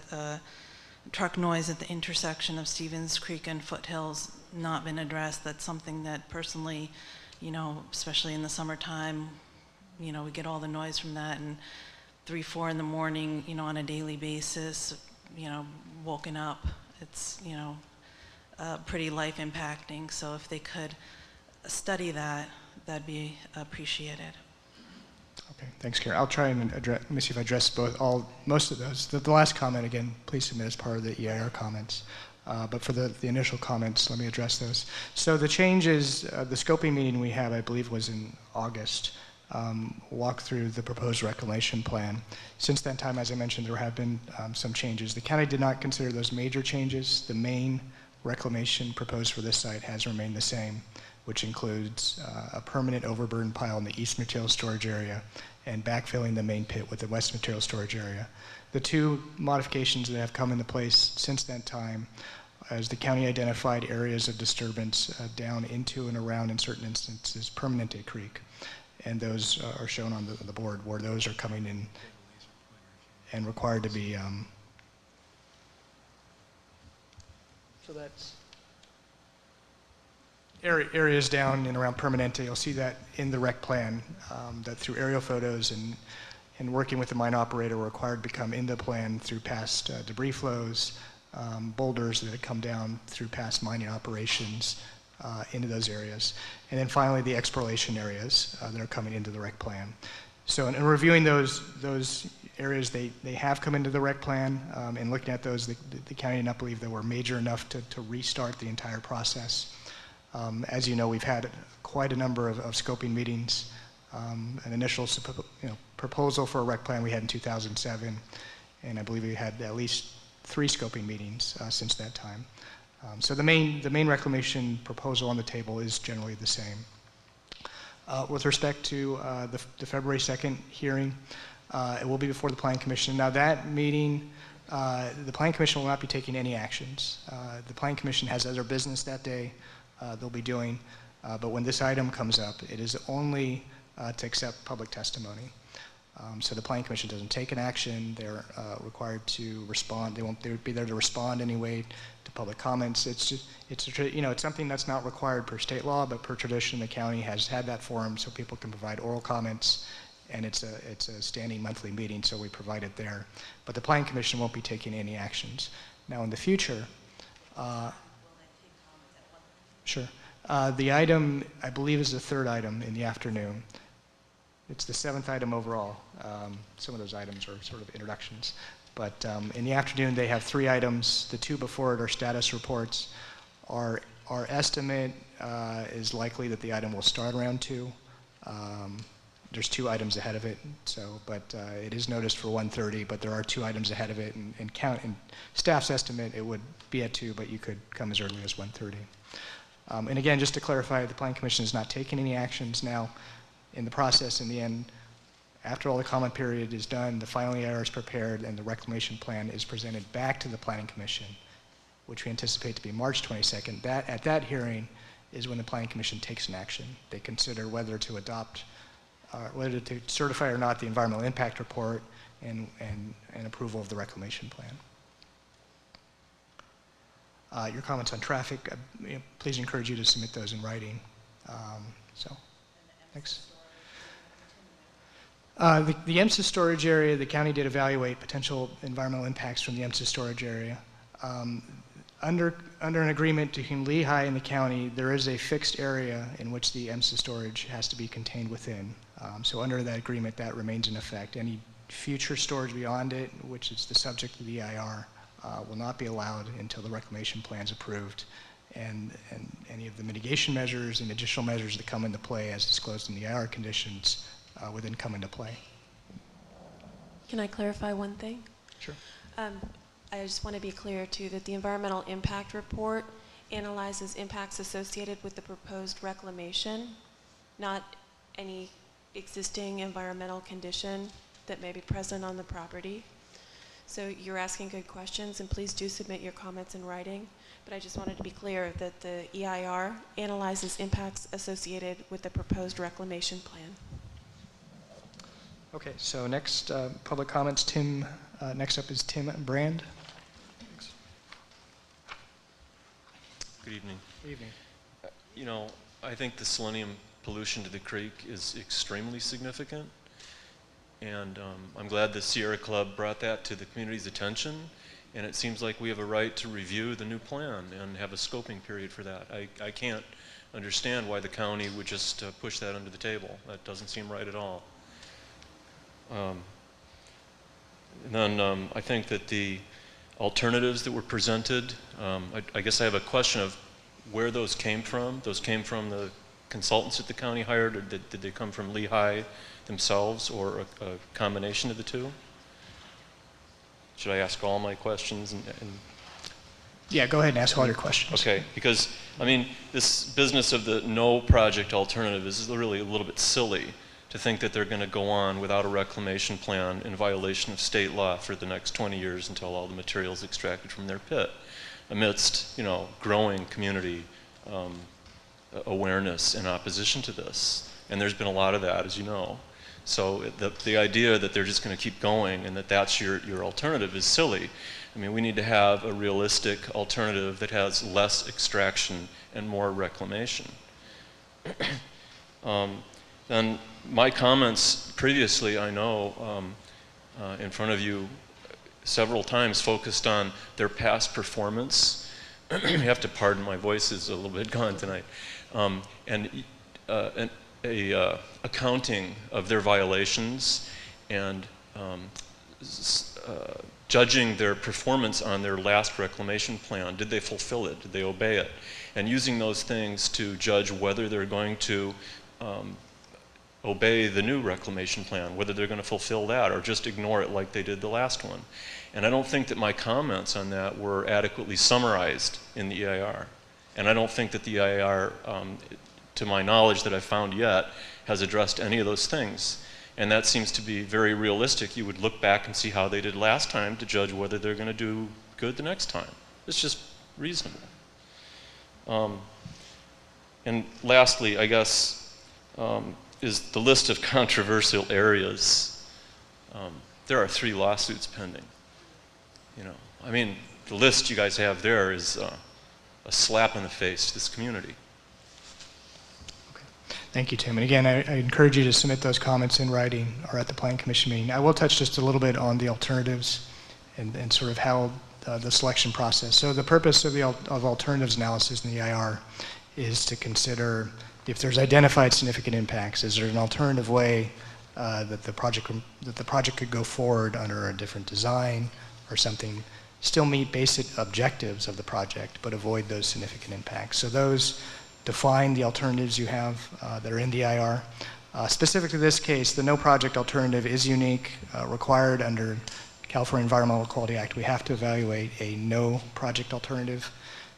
truck noise at the intersection of Stevens Creek and Foothills not been addressed. That's something that personally, especially in the summertime, we get all the noise from that, and 3, 4 in the morning, on a daily basis, woken up. It's, pretty life impacting. So if they could study that, that'd be appreciated. Okay, thanks, Karen. I'll try and let me see if I address most of those. The last comment, again, please submit as part of the EIR comments. But for the initial comments, let me address those. So the changes, the scoping meeting we had, I believe, was in August, walk through the proposed reclamation plan. Since that time, as I mentioned, there have been some changes. The county did not consider those major changes. The main reclamation proposed for this site has remained the same, which includes a permanent overburden pile in the east material storage area and backfilling the main pit with the west material storage area. The two modifications that have come into place since that time, as the county identified areas of disturbance down into and around, in certain instances, Permanente Creek. And those are shown on the board where those are coming in and required to be. So that's areas down and around Permanente. You'll see that in the rec plan, that through aerial photos and working with the mine operator, were required to come into the plan through past debris flows, boulders that had come down through past mining operations into those areas. And then finally, the exploration areas that are coming into the rec plan. So in reviewing those areas, they have come into the rec plan. And looking at those, the county did not believe they were major enough to restart the entire process. As you know, we've had quite a number of scoping meetings. An initial proposal for a rec plan we had in 2007, and I believe we had at least 3 scoping meetings since that time. So the main reclamation proposal on the table is generally the same. With respect to the February 2nd hearing, it will be before the Planning Commission. Now that meeting, the Planning Commission will not be taking any actions. The Planning Commission has other business that day they'll be doing, but when this item comes up, it is only to accept public testimony. So the Planning Commission doesn't take an action. They're required to respond. They would be there to respond anyway to public comments. It's something that's not required per state law, but per tradition, the county has had that forum so people can provide oral comments, and it's a standing monthly meeting, so we provide it there. But the Planning Commission won't be taking any actions. Now, in the future, sure. The item, I believe, is the third item in the afternoon. It's the seventh item overall. Some of those items are sort of introductions. But in the afternoon, they have 3 items. The 2 before it are status reports. Our estimate is likely that the item will start around 2. There's 2 items ahead of it, but it is noticed for 1:30, but there are 2 items ahead of it, and in staff's estimate, it would be at 2, but you could come as early as 1:30. And again, just to clarify, the Planning Commission is not taking any actions now. In the process, in the end, after all the comment period is done, the final EIR is prepared, and the reclamation plan is presented back to the Planning Commission, which we anticipate to be March 22nd. At that hearing is when the Planning Commission takes an action. They consider whether to adopt, whether to certify or not the environmental impact report and approval of the reclamation plan. Your comments on traffic, please encourage you to submit those in writing. Thanks. The EMSA storage area, the county did evaluate potential environmental impacts from the EMSA storage area. Under an agreement between Lehigh and the county, there is a fixed area in which the EMSA storage has to be contained within. So under that agreement, that remains in effect. Any future storage beyond it, which is the subject of the EIR, will not be allowed until the reclamation plan is approved, and any of the mitigation measures and additional measures that come into play as disclosed in the EIR conditions would then come into play. Can I clarify one thing? Sure. I just want to be clear too that the environmental impact report analyzes impacts associated with the proposed reclamation, not any existing environmental condition that may be present on the property. So you're asking good questions, and please do submit your comments in writing. But I just wanted to be clear that the EIR analyzes impacts associated with the proposed reclamation plan. Okay, so next public comments. Next up is Tim Brand. Thanks. Good evening. Good evening. You know, I think the selenium pollution to the creek is extremely significant, and I'm glad the Sierra Club brought that to the community's attention, and it seems like we have a right to review the new plan and have a scoping period for that. I can't understand why the county would just push that under the table. That doesn't seem right at all. I think that the alternatives that were presented, I guess I have a question of where those came from. Those came from the consultants that the county hired, or did they come from Lehigh themselves, or a combination of the two? Should I ask all my questions? Yeah, go ahead and ask all your questions. Okay, because, I mean, this business of the no project alternative is really a little bit silly to think that they're going to go on without a reclamation plan in violation of state law for the next 20 years until all the material is extracted from their pit, amidst, you know, growing community awareness and opposition to this. And there's been a lot of that, as you know. So the idea that they're just going to keep going and that that's your alternative is silly. I mean, we need to have a realistic alternative that has less extraction and more reclamation. Then my comments previously, I know, in front of you several times focused on their past performance. You have to pardon, my voice is a little bit gone tonight. Accounting of their violations and judging their performance on their last reclamation plan. Did they fulfill it? Did they obey it? And using those things to judge whether they're going to obey the new reclamation plan, whether they're going to fulfill that or just ignore it like they did the last one. And I don't think that my comments on that were adequately summarized in the EIR. And I don't think that the EIR, to my knowledge that I've found yet, has addressed any of those things. And that seems to be very realistic. You would look back and see how they did last time to judge whether they're going to do good the next time. It's just reasonable. And lastly, I guess, is the list of controversial areas. there are 3 lawsuits pending. You know, I mean, the list you guys have there is a slap in the face to this community. Thank you, Tim. And again, I encourage you to submit those comments in writing or at the Plan Commission meeting. I will touch just a little bit on the alternatives and sort of how the selection process. So the purpose of alternatives analysis in the EIR is to consider if there's identified significant impacts, is there an alternative way that the project could go forward under a different design or something, still meet basic objectives of the project, but avoid those significant impacts. So those define the alternatives you have that are in the EIR. Specific to this case, the no project alternative is unique, required under California Environmental Quality Act. We have to evaluate a no project alternative.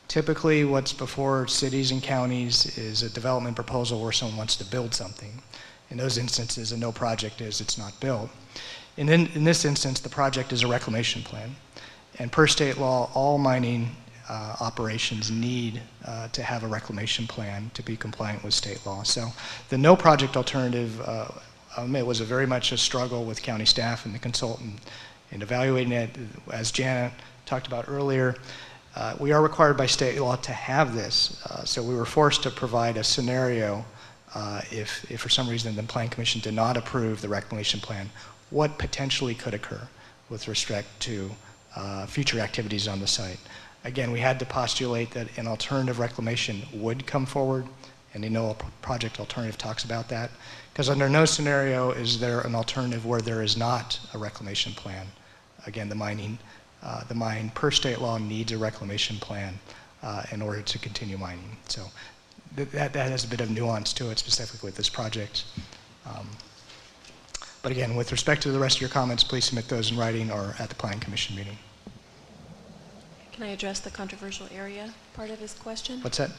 Typically, what's before cities and counties is a development proposal where someone wants to build something. In those instances, a no project is it's not built. And in this instance, the project is a reclamation plan. And per state law, all mining operations need to have a reclamation plan to be compliant with state law. So the no project alternative, it was very much a struggle with county staff and the consultant in evaluating it. As Janet talked about earlier, we are required by state law to have this. So we were forced to provide a scenario if for some reason the Plan Commission did not approve the reclamation plan, what potentially could occur with respect to future activities on the site. Again, we had to postulate that an alternative reclamation would come forward, and the no project alternative talks about that, because under no scenario is there an alternative where there is not a reclamation plan. Again, the mine per state law needs a reclamation plan in order to continue mining. So that has a bit of nuance to it, specifically with this project. But again, with respect to the rest of your comments, please submit those in writing or at the Plan Commission meeting. Can I address the controversial area part of his question? What's that?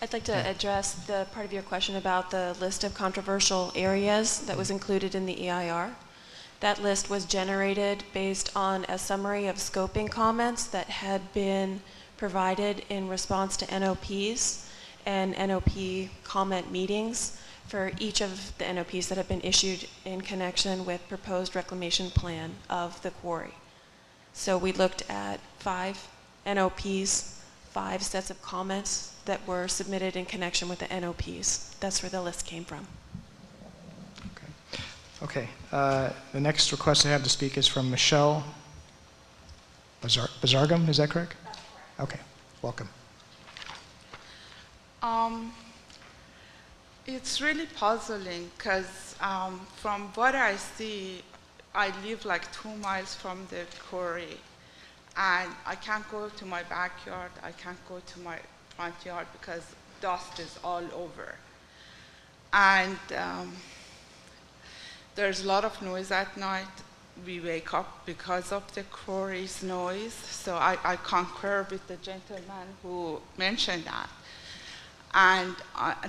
I'd like to address the part of your question about the list of controversial areas that was included in the EIR. That list was generated based on a summary of scoping comments that had been provided in response to NOPs and NOP comment meetings for each of the NOPs that have been issued in connection with proposed reclamation plan of the quarry. So we looked at 5 NOPs, 5 sets of comments that were submitted in connection with the NOPs. That's where the list came from. Okay. The next request I have to speak is from Michelle Bazargam, is that correct? That's correct. Okay, welcome. It's really puzzling because from what I see, I live like 2 miles from the quarry, and I can't go to my backyard, I can't go to my front yard because dust is all over. And there's a lot of noise at night. We wake up because of the quarry's noise, so I concur with the gentleman who mentioned that. And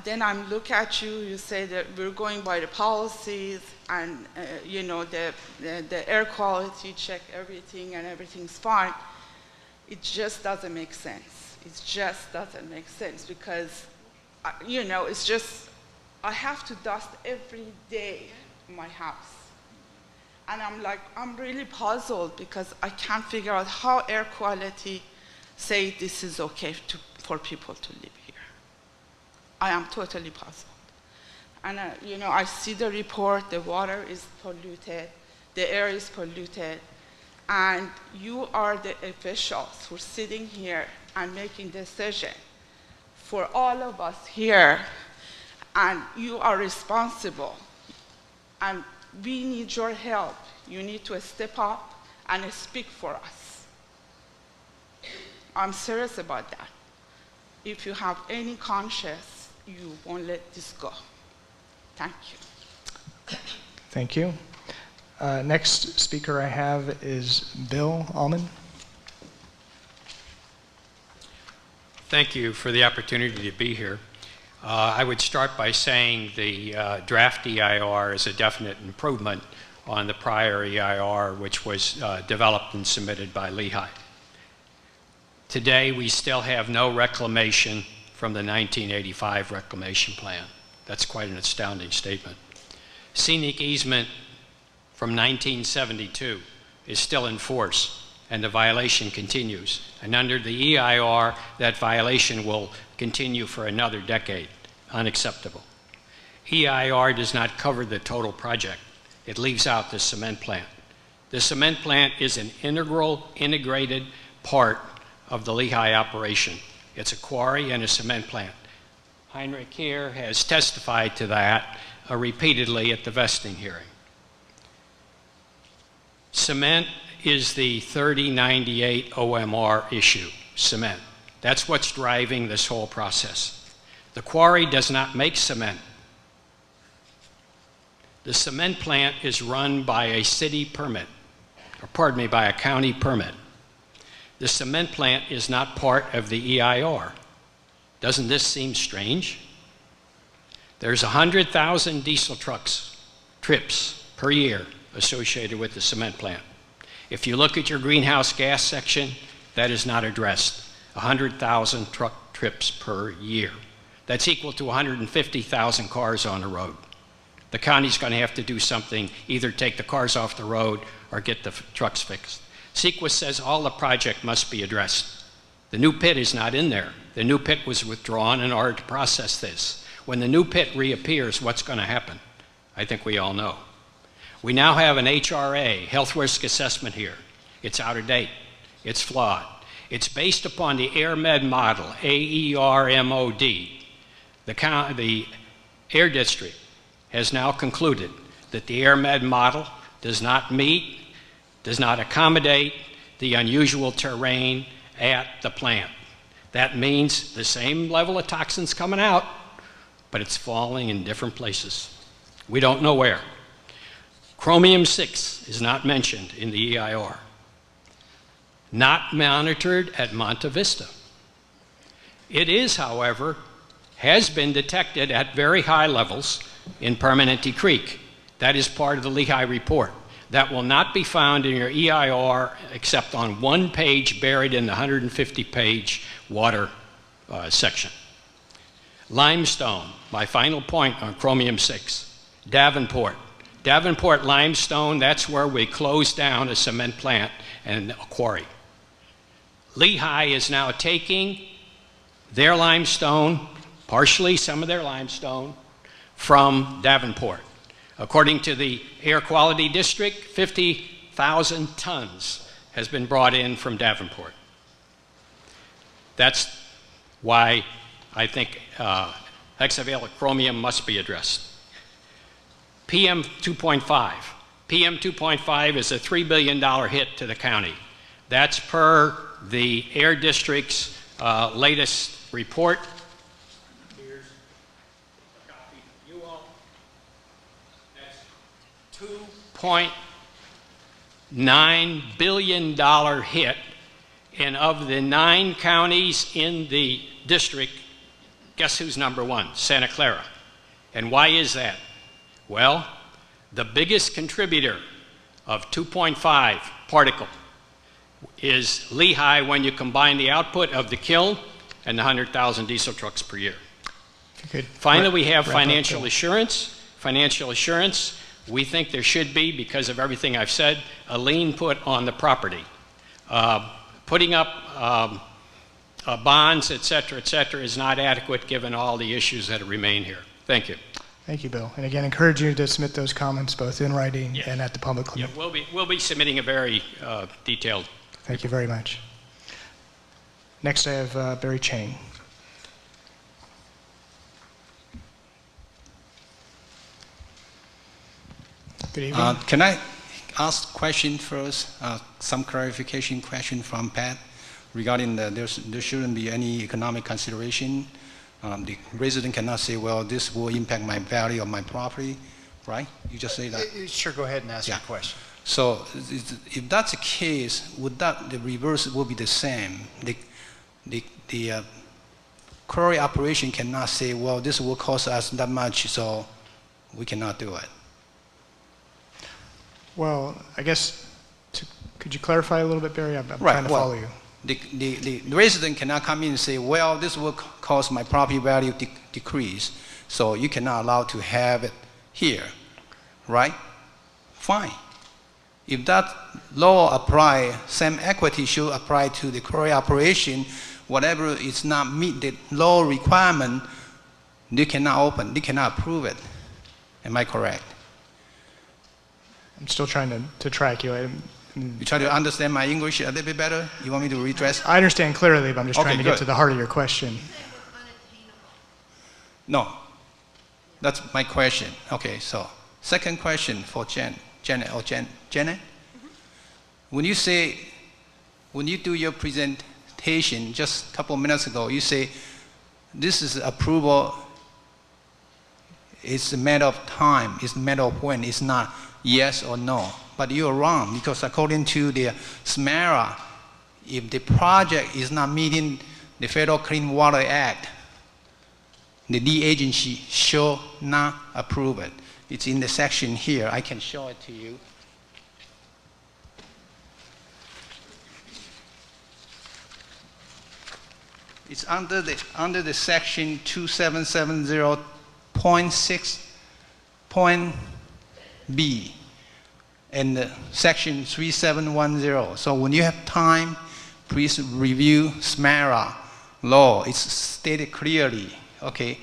then I look at you, you say that we're going by the policies and you know, the air quality check everything and everything's fine. It just doesn't make sense. It just doesn't make sense because, you know, it's just, I have to dust every day in my house. And I'm really puzzled because I can't figure out how air quality say this is okay for people to live here. I am totally puzzled. And you know, I see the report, the water is polluted, the air is polluted, and you are the officials who are sitting here and making decisions for all of us here, and you are responsible. And we need your help. You need to step up and speak for us. I'm serious about that. If you have any conscience, you won't let this go. Thank you. Thank you. Next speaker I have is Bill Allman. Thank you for the opportunity to be here. I would start by saying the draft EIR is a definite improvement on the prior EIR, which was developed and submitted by Lehigh. Today, we still have no reclamation from the 1985 reclamation plan. That's quite an astounding statement. Scenic easement from 1972 is still in force, and the violation continues. And under the EIR, that violation will continue for another decade. Unacceptable. EIR does not cover the total project. It leaves out the cement plant. The cement plant is an integrated part of the Lehigh operation. It's a quarry and a cement plant. Heinrich here has testified to that repeatedly at the vesting hearing. Cement is the 3098 OMR issue, cement. That's what's driving this whole process. The quarry does not make cement. The cement plant is run by a city permit, or pardon me, by a county permit. The cement plant is not part of the EIR. Doesn't this seem strange? There's 100,000 diesel trips per year associated with the cement plant. If you look at your greenhouse gas section, that is not addressed. 100,000 truck trips per year. That's equal to 150,000 cars on the road. The county's going to have to do something, either take the cars off the road or get the trucks fixed. CEQA says all the project must be addressed. The new pit is not in there. The new pit was withdrawn in order to process this. When the new pit reappears, what's going to happen? I think we all know. We now have an HRA, health risk assessment here. It's out of date. It's flawed. It's based upon the AirMed model, AERMOD. The Air District has now concluded that the AirMed model does not meet, does not accommodate the unusual terrain at the plant. That means the same level of toxins coming out, but it's falling in different places. We don't know where. Chromium-6 is not mentioned in the EIR. Not monitored at Monte Vista. It is, however, has been detected at very high levels in Permanente Creek. That is part of the Lehigh report. That will not be found in your EIR except on one page buried in the 150-page water section. Limestone, my final point on chromium-6. Davenport. Davenport limestone, that's where we closed down a cement plant and a quarry. Lehigh is now taking their limestone, partially some of their limestone, from Davenport. According to the Air Quality District, 50,000 tons has been brought in from Davenport. That's why I think hexavalent chromium must be addressed. PM 2.5. PM 2.5 is a $3 billion hit to the county. That's per the Air District's latest report. Here's a copy for you all. That's $2.9 billion hit. And of the 9 counties in the district, guess who's number 1? Santa Clara. And why is that? Well, the biggest contributor of 2.5 particle is Lehigh when you combine the output of the kiln and the 100,000 diesel trucks per year. Finally, we have financial assurance. Financial assurance, we think there should be, because of everything I've said, a lien put on the property. Putting up bonds, et cetera, is not adequate given all the issues that remain here. Thank you. Thank you, Bill. And again, encourage you to submit those comments both in writing and at the public clinic. Yeah, we'll be submitting a very detailed. Thank you very much. Next, I have Barry Chang. Good evening. Can I ask a question first? Some clarification question from Pat regarding there shouldn't be any economic consideration. The resident cannot say, well, this will impact my value of my property, right? You just say that. Sure, go ahead and ask your question. So if that's the case, would that the reverse will be the same? The quarry operation cannot say, well, this will cost us that much, so we cannot do it. Well, I guess, could you clarify a little bit, Barry? I'm trying to follow you. The resident cannot come in and say, well, this will cause my property value decrease, so you cannot allow to have it here, right? Fine. If that law apply, same equity should apply to the quarry operation. Whatever is not meet the law requirement, they cannot open, they cannot approve it. Am I correct? I'm still trying to track you. You try to understand my English a little bit better? You want me to redress? I understand clearly, but I'm just Okay, trying to get good. to the heart of your question. No, that's my question. Okay, so second question for Janet. When you say, when you do your presentation just a couple of minutes ago, you say this is approval. It's a matter of time. It's a matter of when. It's not yes or no. But you're wrong, because according to the SMARA, if the project is not meeting the Federal Clean Water Act, the lead agency shall not approve it. It's in the section here. I can show it to you. It's under the section 2770.6.b and section 3710. So when you have time, please review SMARA law. It's stated clearly. Okay,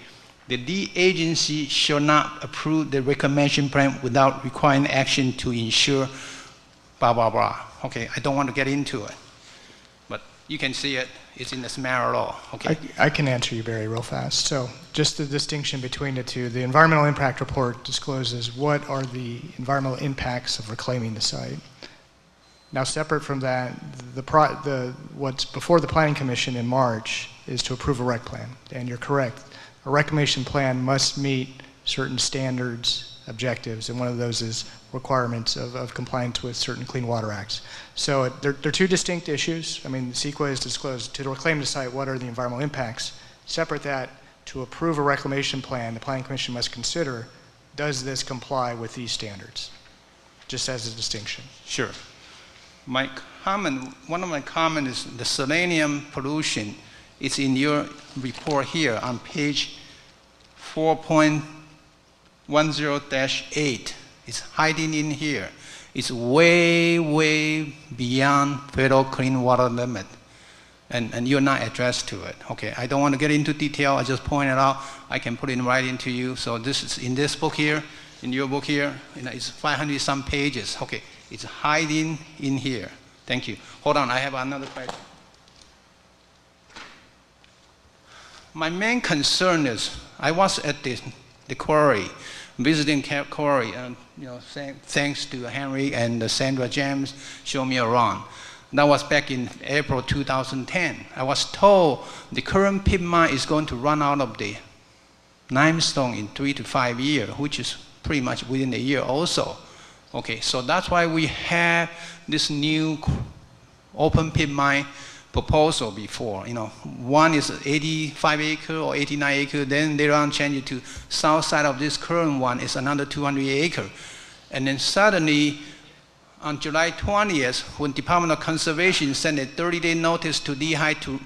the lead agency shall not approve the reclamation plan without requiring action to ensure blah, blah, blah. Okay, I don't want to get into it, but you can see it. It's in the SMARA law. Okay. I can answer you, Barry, real fast. So just the distinction between the two. The environmental impact report discloses what are the environmental impacts of reclaiming the site. Now, separate from that, what's before the Planning Commission in March is to approve a rec plan. And you're correct. A reclamation plan must meet certain standards, objectives, and one of those is requirements of compliance with certain Clean Water Acts. So they're two distinct issues. I mean, CEQA is disclosed to reclaim the site, what are the environmental impacts. Separate that, to approve a reclamation plan, the Planning Commission must consider, does this comply with these standards? Just as a distinction. Sure. My comment, one of my comments is the selenium pollution. It's in your report here on page 4.10-8. It's hiding in here. It's way, way beyond federal clean water limit. And you're not addressed to it. Okay, I don't want to get into detail. I just point it out. I can put it right into you. So this is in this book here, in your book here. It's 500 some pages. Okay, it's hiding in here. Thank you. Hold on, I have another question. My main concern is, I was at the quarry, visiting quarry, and thanks to Henry and Sandra James, show me around. That was back in April 2010. I was told the current pit mine is going to run out of the limestone in 3 to 5 years, which is pretty much within a year also. Okay, so that's why we have this new open pit mine proposal before. One is 85 acre or 89 acre, then later on change it to south side of this current one is another 200 acre. And then suddenly, on July 20th, when Department of Conservation sent a 30-day notice to Lehigh to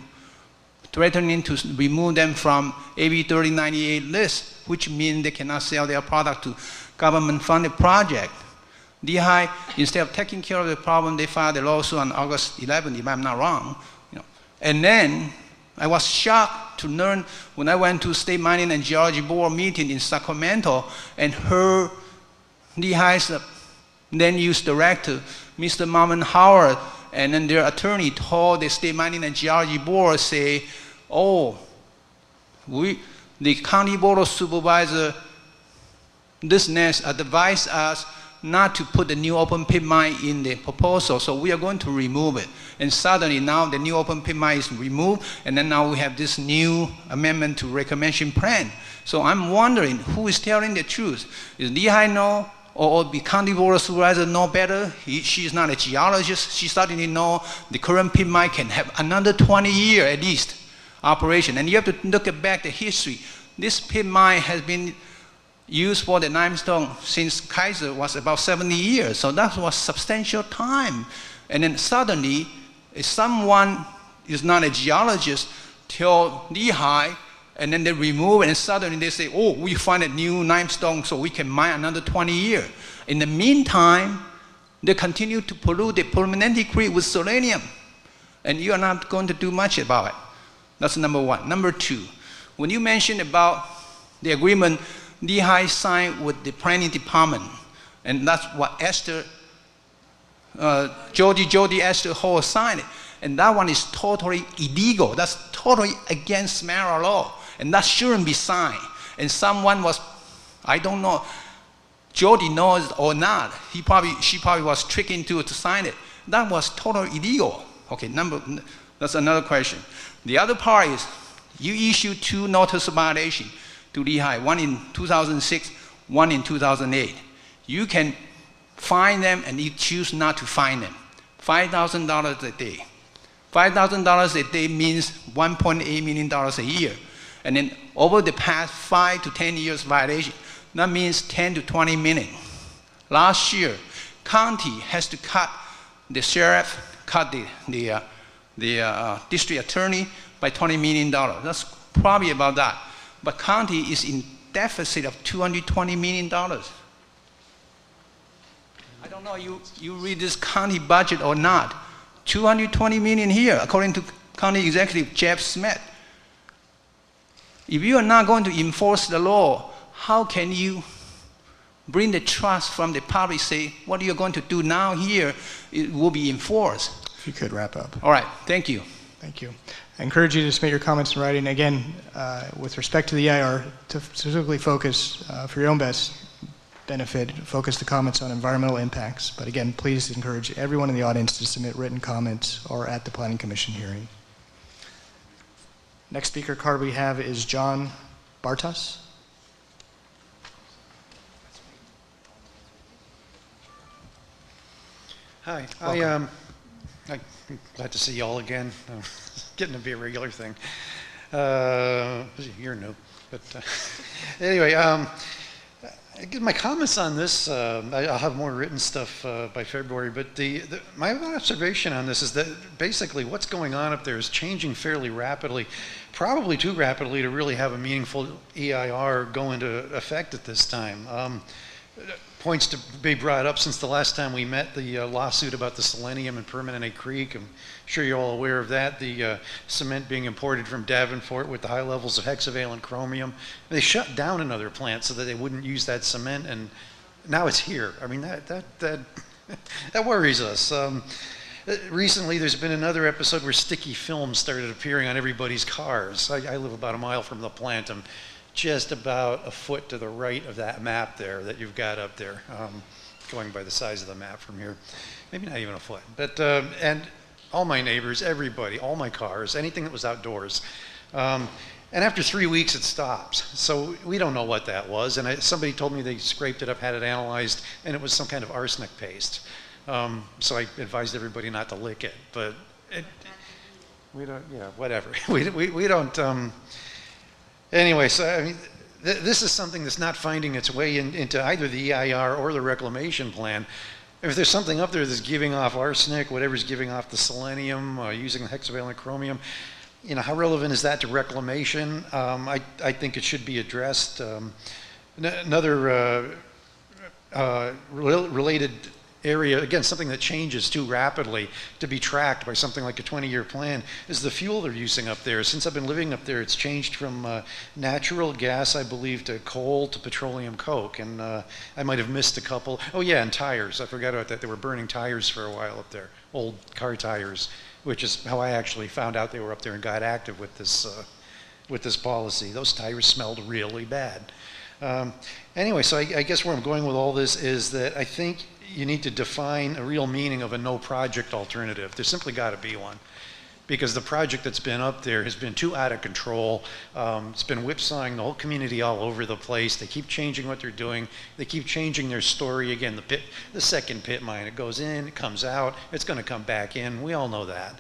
threatening to remove them from AB 3098 list, which means they cannot sell their product to government-funded project. Lehigh, instead of taking care of the problem, they filed a lawsuit on August 11th, if I'm not wrong. And then I was shocked to learn when I went to State Mining and Geology Board meeting in Sacramento and heard Lehigh's then used director, Mr. Marvin Howard, and then their attorney told the State Mining and Geology Board, say, oh, the County Board of Supervisor, this next advised us not to put the new open pit mine in the proposal, so we are going to remove it. And suddenly now the new open pit mine is removed, and then now we have this new amendment to reclamation plan. So I'm wondering who is telling the truth. Is Lehigh know, or the County Board of Supervisors know better? She's not a geologist. She suddenly know the current pit mine can have another 20 years at least operation. And you have to look back the history. This pit mine has been used for the limestone since Kaiser was about 70 years. So that was substantial time. And then suddenly, if someone is not a geologist, tell Lehigh, and then they remove it, and suddenly they say, oh, we find a new limestone so we can mine another 20 years. In the meantime, They continue to pollute the Permanente Quarry with selenium, and you are not going to do much about it. That's number one. Number two, when you mentioned about the agreement Lehigh signed with the planning department, and that's what Esther, Jody Esther Hall signed it, and that one is totally illegal. That's totally against Mara law, and that shouldn't be signed. And someone was, I don't know, Jody knows or not, she probably was tricked into to sign it. That was totally illegal. Okay, that's another question. The other part is, you issued 2 notice of violation to Lehigh, one in 2006, one in 2008. You can fine them and you choose not to fine them. $5,000 a day. $5,000 a day means $1.8 million a year. And then over the past 5 to 10 years violation, that means 10 to 20 million. Last year, county has to cut the sheriff, cut the district attorney by $20 million. That's probably about that. But county is in deficit of $220 million. I don't know you read this county budget or not. 220 million here, according to County Executive Jeff Smith. If you are not going to enforce the law, how can you bring the trust from the public, say, what you're going to do now here, it will be enforced? If you could wrap up. All right, thank you. Thank you. I encourage you to submit your comments in writing. Again, with respect to the EIR, to specifically focus, for your own best benefit, focus the comments on environmental impacts. But again, please encourage everyone in the audience to submit written comments or at the Planning Commission hearing. Next speaker card we have is John Bartas. Hi, I'm glad to see you all again. Getting to be a regular thing. You're new, but anyway, my comments on this, I'll have more written stuff by February, but my observation on this is that basically what's going on up there is changing fairly rapidly, probably too rapidly to really have a meaningful EIR go into effect at this time. Points to be brought up since the last time we met, the lawsuit about the selenium in Permanente Creek. I'm sure you're all aware of that. The cement being imported from Davenport with the high levels of hexavalent chromium. They shut down another plant so that they wouldn't use that cement, and now it's here. I mean, that worries us. Recently, there's been another episode where sticky film started appearing on everybody's cars. I live about a mile from the plant. I'm just about a foot to the right of that map there that you've got up there, going by the size of the map from here. Maybe not even a foot. But, and all my neighbors, everybody, all my cars, anything that was outdoors. And after 3 weeks, it stops. So we don't know what that was. And somebody told me they scraped it up, had it analyzed, and it was some kind of arsenic paste. So I advised everybody not to lick it. But we don't, yeah, whatever. we don't... Anyway, so I mean, this is something that's not finding its way into either the EIR or the reclamation plan. If there's something up there that's giving off arsenic, whatever's giving off the selenium, using the hexavalent chromium, you know, how relevant is that to reclamation? I think it should be addressed. Another related area, again, something that changes too rapidly to be tracked by something like a 20-year plan, is the fuel they're using up there. Since I've been living up there, it's changed from natural gas, I believe, to coal to petroleum coke. And I might have missed a couple. Oh yeah, and tires. I forgot about that. They were burning tires for a while up there, old car tires, which is how I actually found out they were up there and got active with this policy. Those tires smelled really bad. Anyway, so I guess where I'm going with all this is that I think you need to define a real meaning of a no project alternative. There's simply got to be one, because the project that's been up there has been too out of control. It's been whipsawing the whole community all over the place. They keep changing what they're doing. They keep changing their story. Again, the second pit mine, it goes in, it comes out, it's going to come back in. We all know that.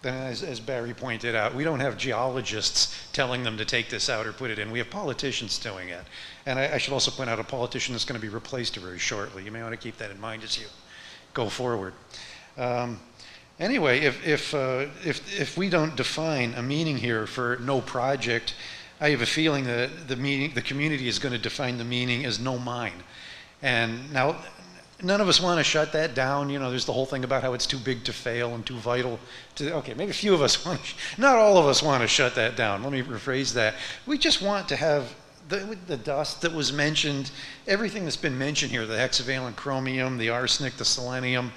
As Barry pointed out, we don't have geologists telling them to take this out or put it in. We have politicians doing it. And I should also point out a politician that's going to be replaced very shortly. You may want to keep that in mind as you go forward. Anyway, if we don't define a meaning here for no project, I have a feeling that the community is going to define the meaning as no mine. And now, none of us want to shut that down. You know, there's the whole thing about how it's too big to fail and too vital to, okay, maybe a few of us want to, not all of us want to shut that down. Let me rephrase that. We just want to have the dust that was mentioned, everything that's been mentioned here, the hexavalent chromium, the arsenic, the selenium,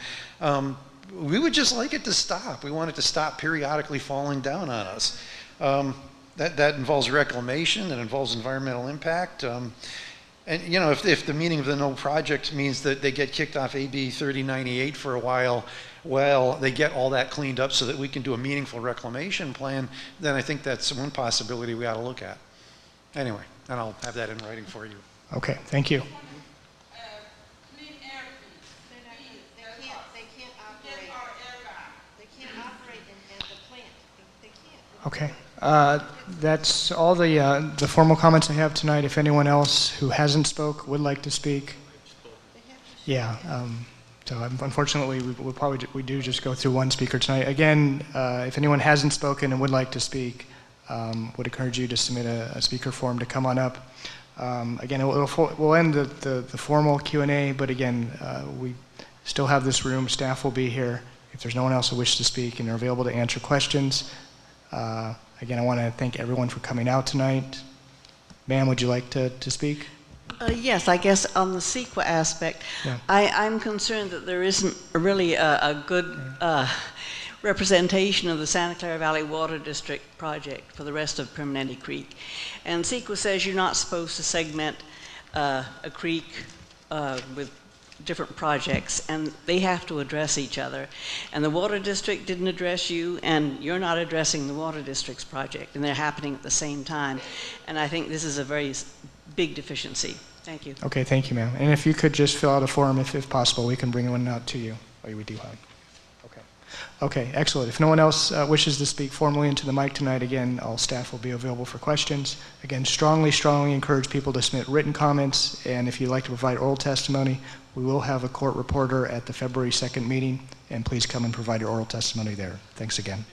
we would just like it to stop. We want it to stop periodically falling down on us. That involves reclamation, that involves environmental impact. And you know, if the meaning of the no project means that they get kicked off AB 3098 for a while, well, they get all that cleaned up so that we can do a meaningful reclamation plan, then I think that's one possibility we ought to look at. Anyway, and I'll have that in writing for you. Okay, thank you. Okay, that's all the formal comments I have tonight. If anyone else who hasn't spoke would like to speak, yeah. So unfortunately, we do just go through one speaker tonight. Again, if anyone hasn't spoken and would like to speak, would encourage you to submit a speaker form to come on up. Again, we'll end the formal Q&A, but again, we still have this room. Staff will be here. If there's no one else who wishes to speak and are available to answer questions. Again, I want to thank everyone for coming out tonight. Ma'am, would you like to speak? Yes, I guess on the CEQA aspect, yeah. I'm concerned that there isn't really a good representation of the Santa Clara Valley Water District project for the rest of Permanente Creek. And CEQA says you're not supposed to segment a creek with different projects, and they have to address each other. And the Water District didn't address you, and you're not addressing the Water District's project, and they're happening at the same time. And I think this is a very big deficiency. Thank you. Okay, thank you, ma'am. And if you could just fill out a form, if possible, we can bring one out to you. Oh, we do have. Okay. Okay, excellent. If no one else wishes to speak formally into the mic tonight, again, all staff will be available for questions. Again, strongly encourage people to submit written comments, and if you'd like to provide oral testimony, we will have a court reporter at the February 2nd meeting, and please come and provide your oral testimony there. Thanks again.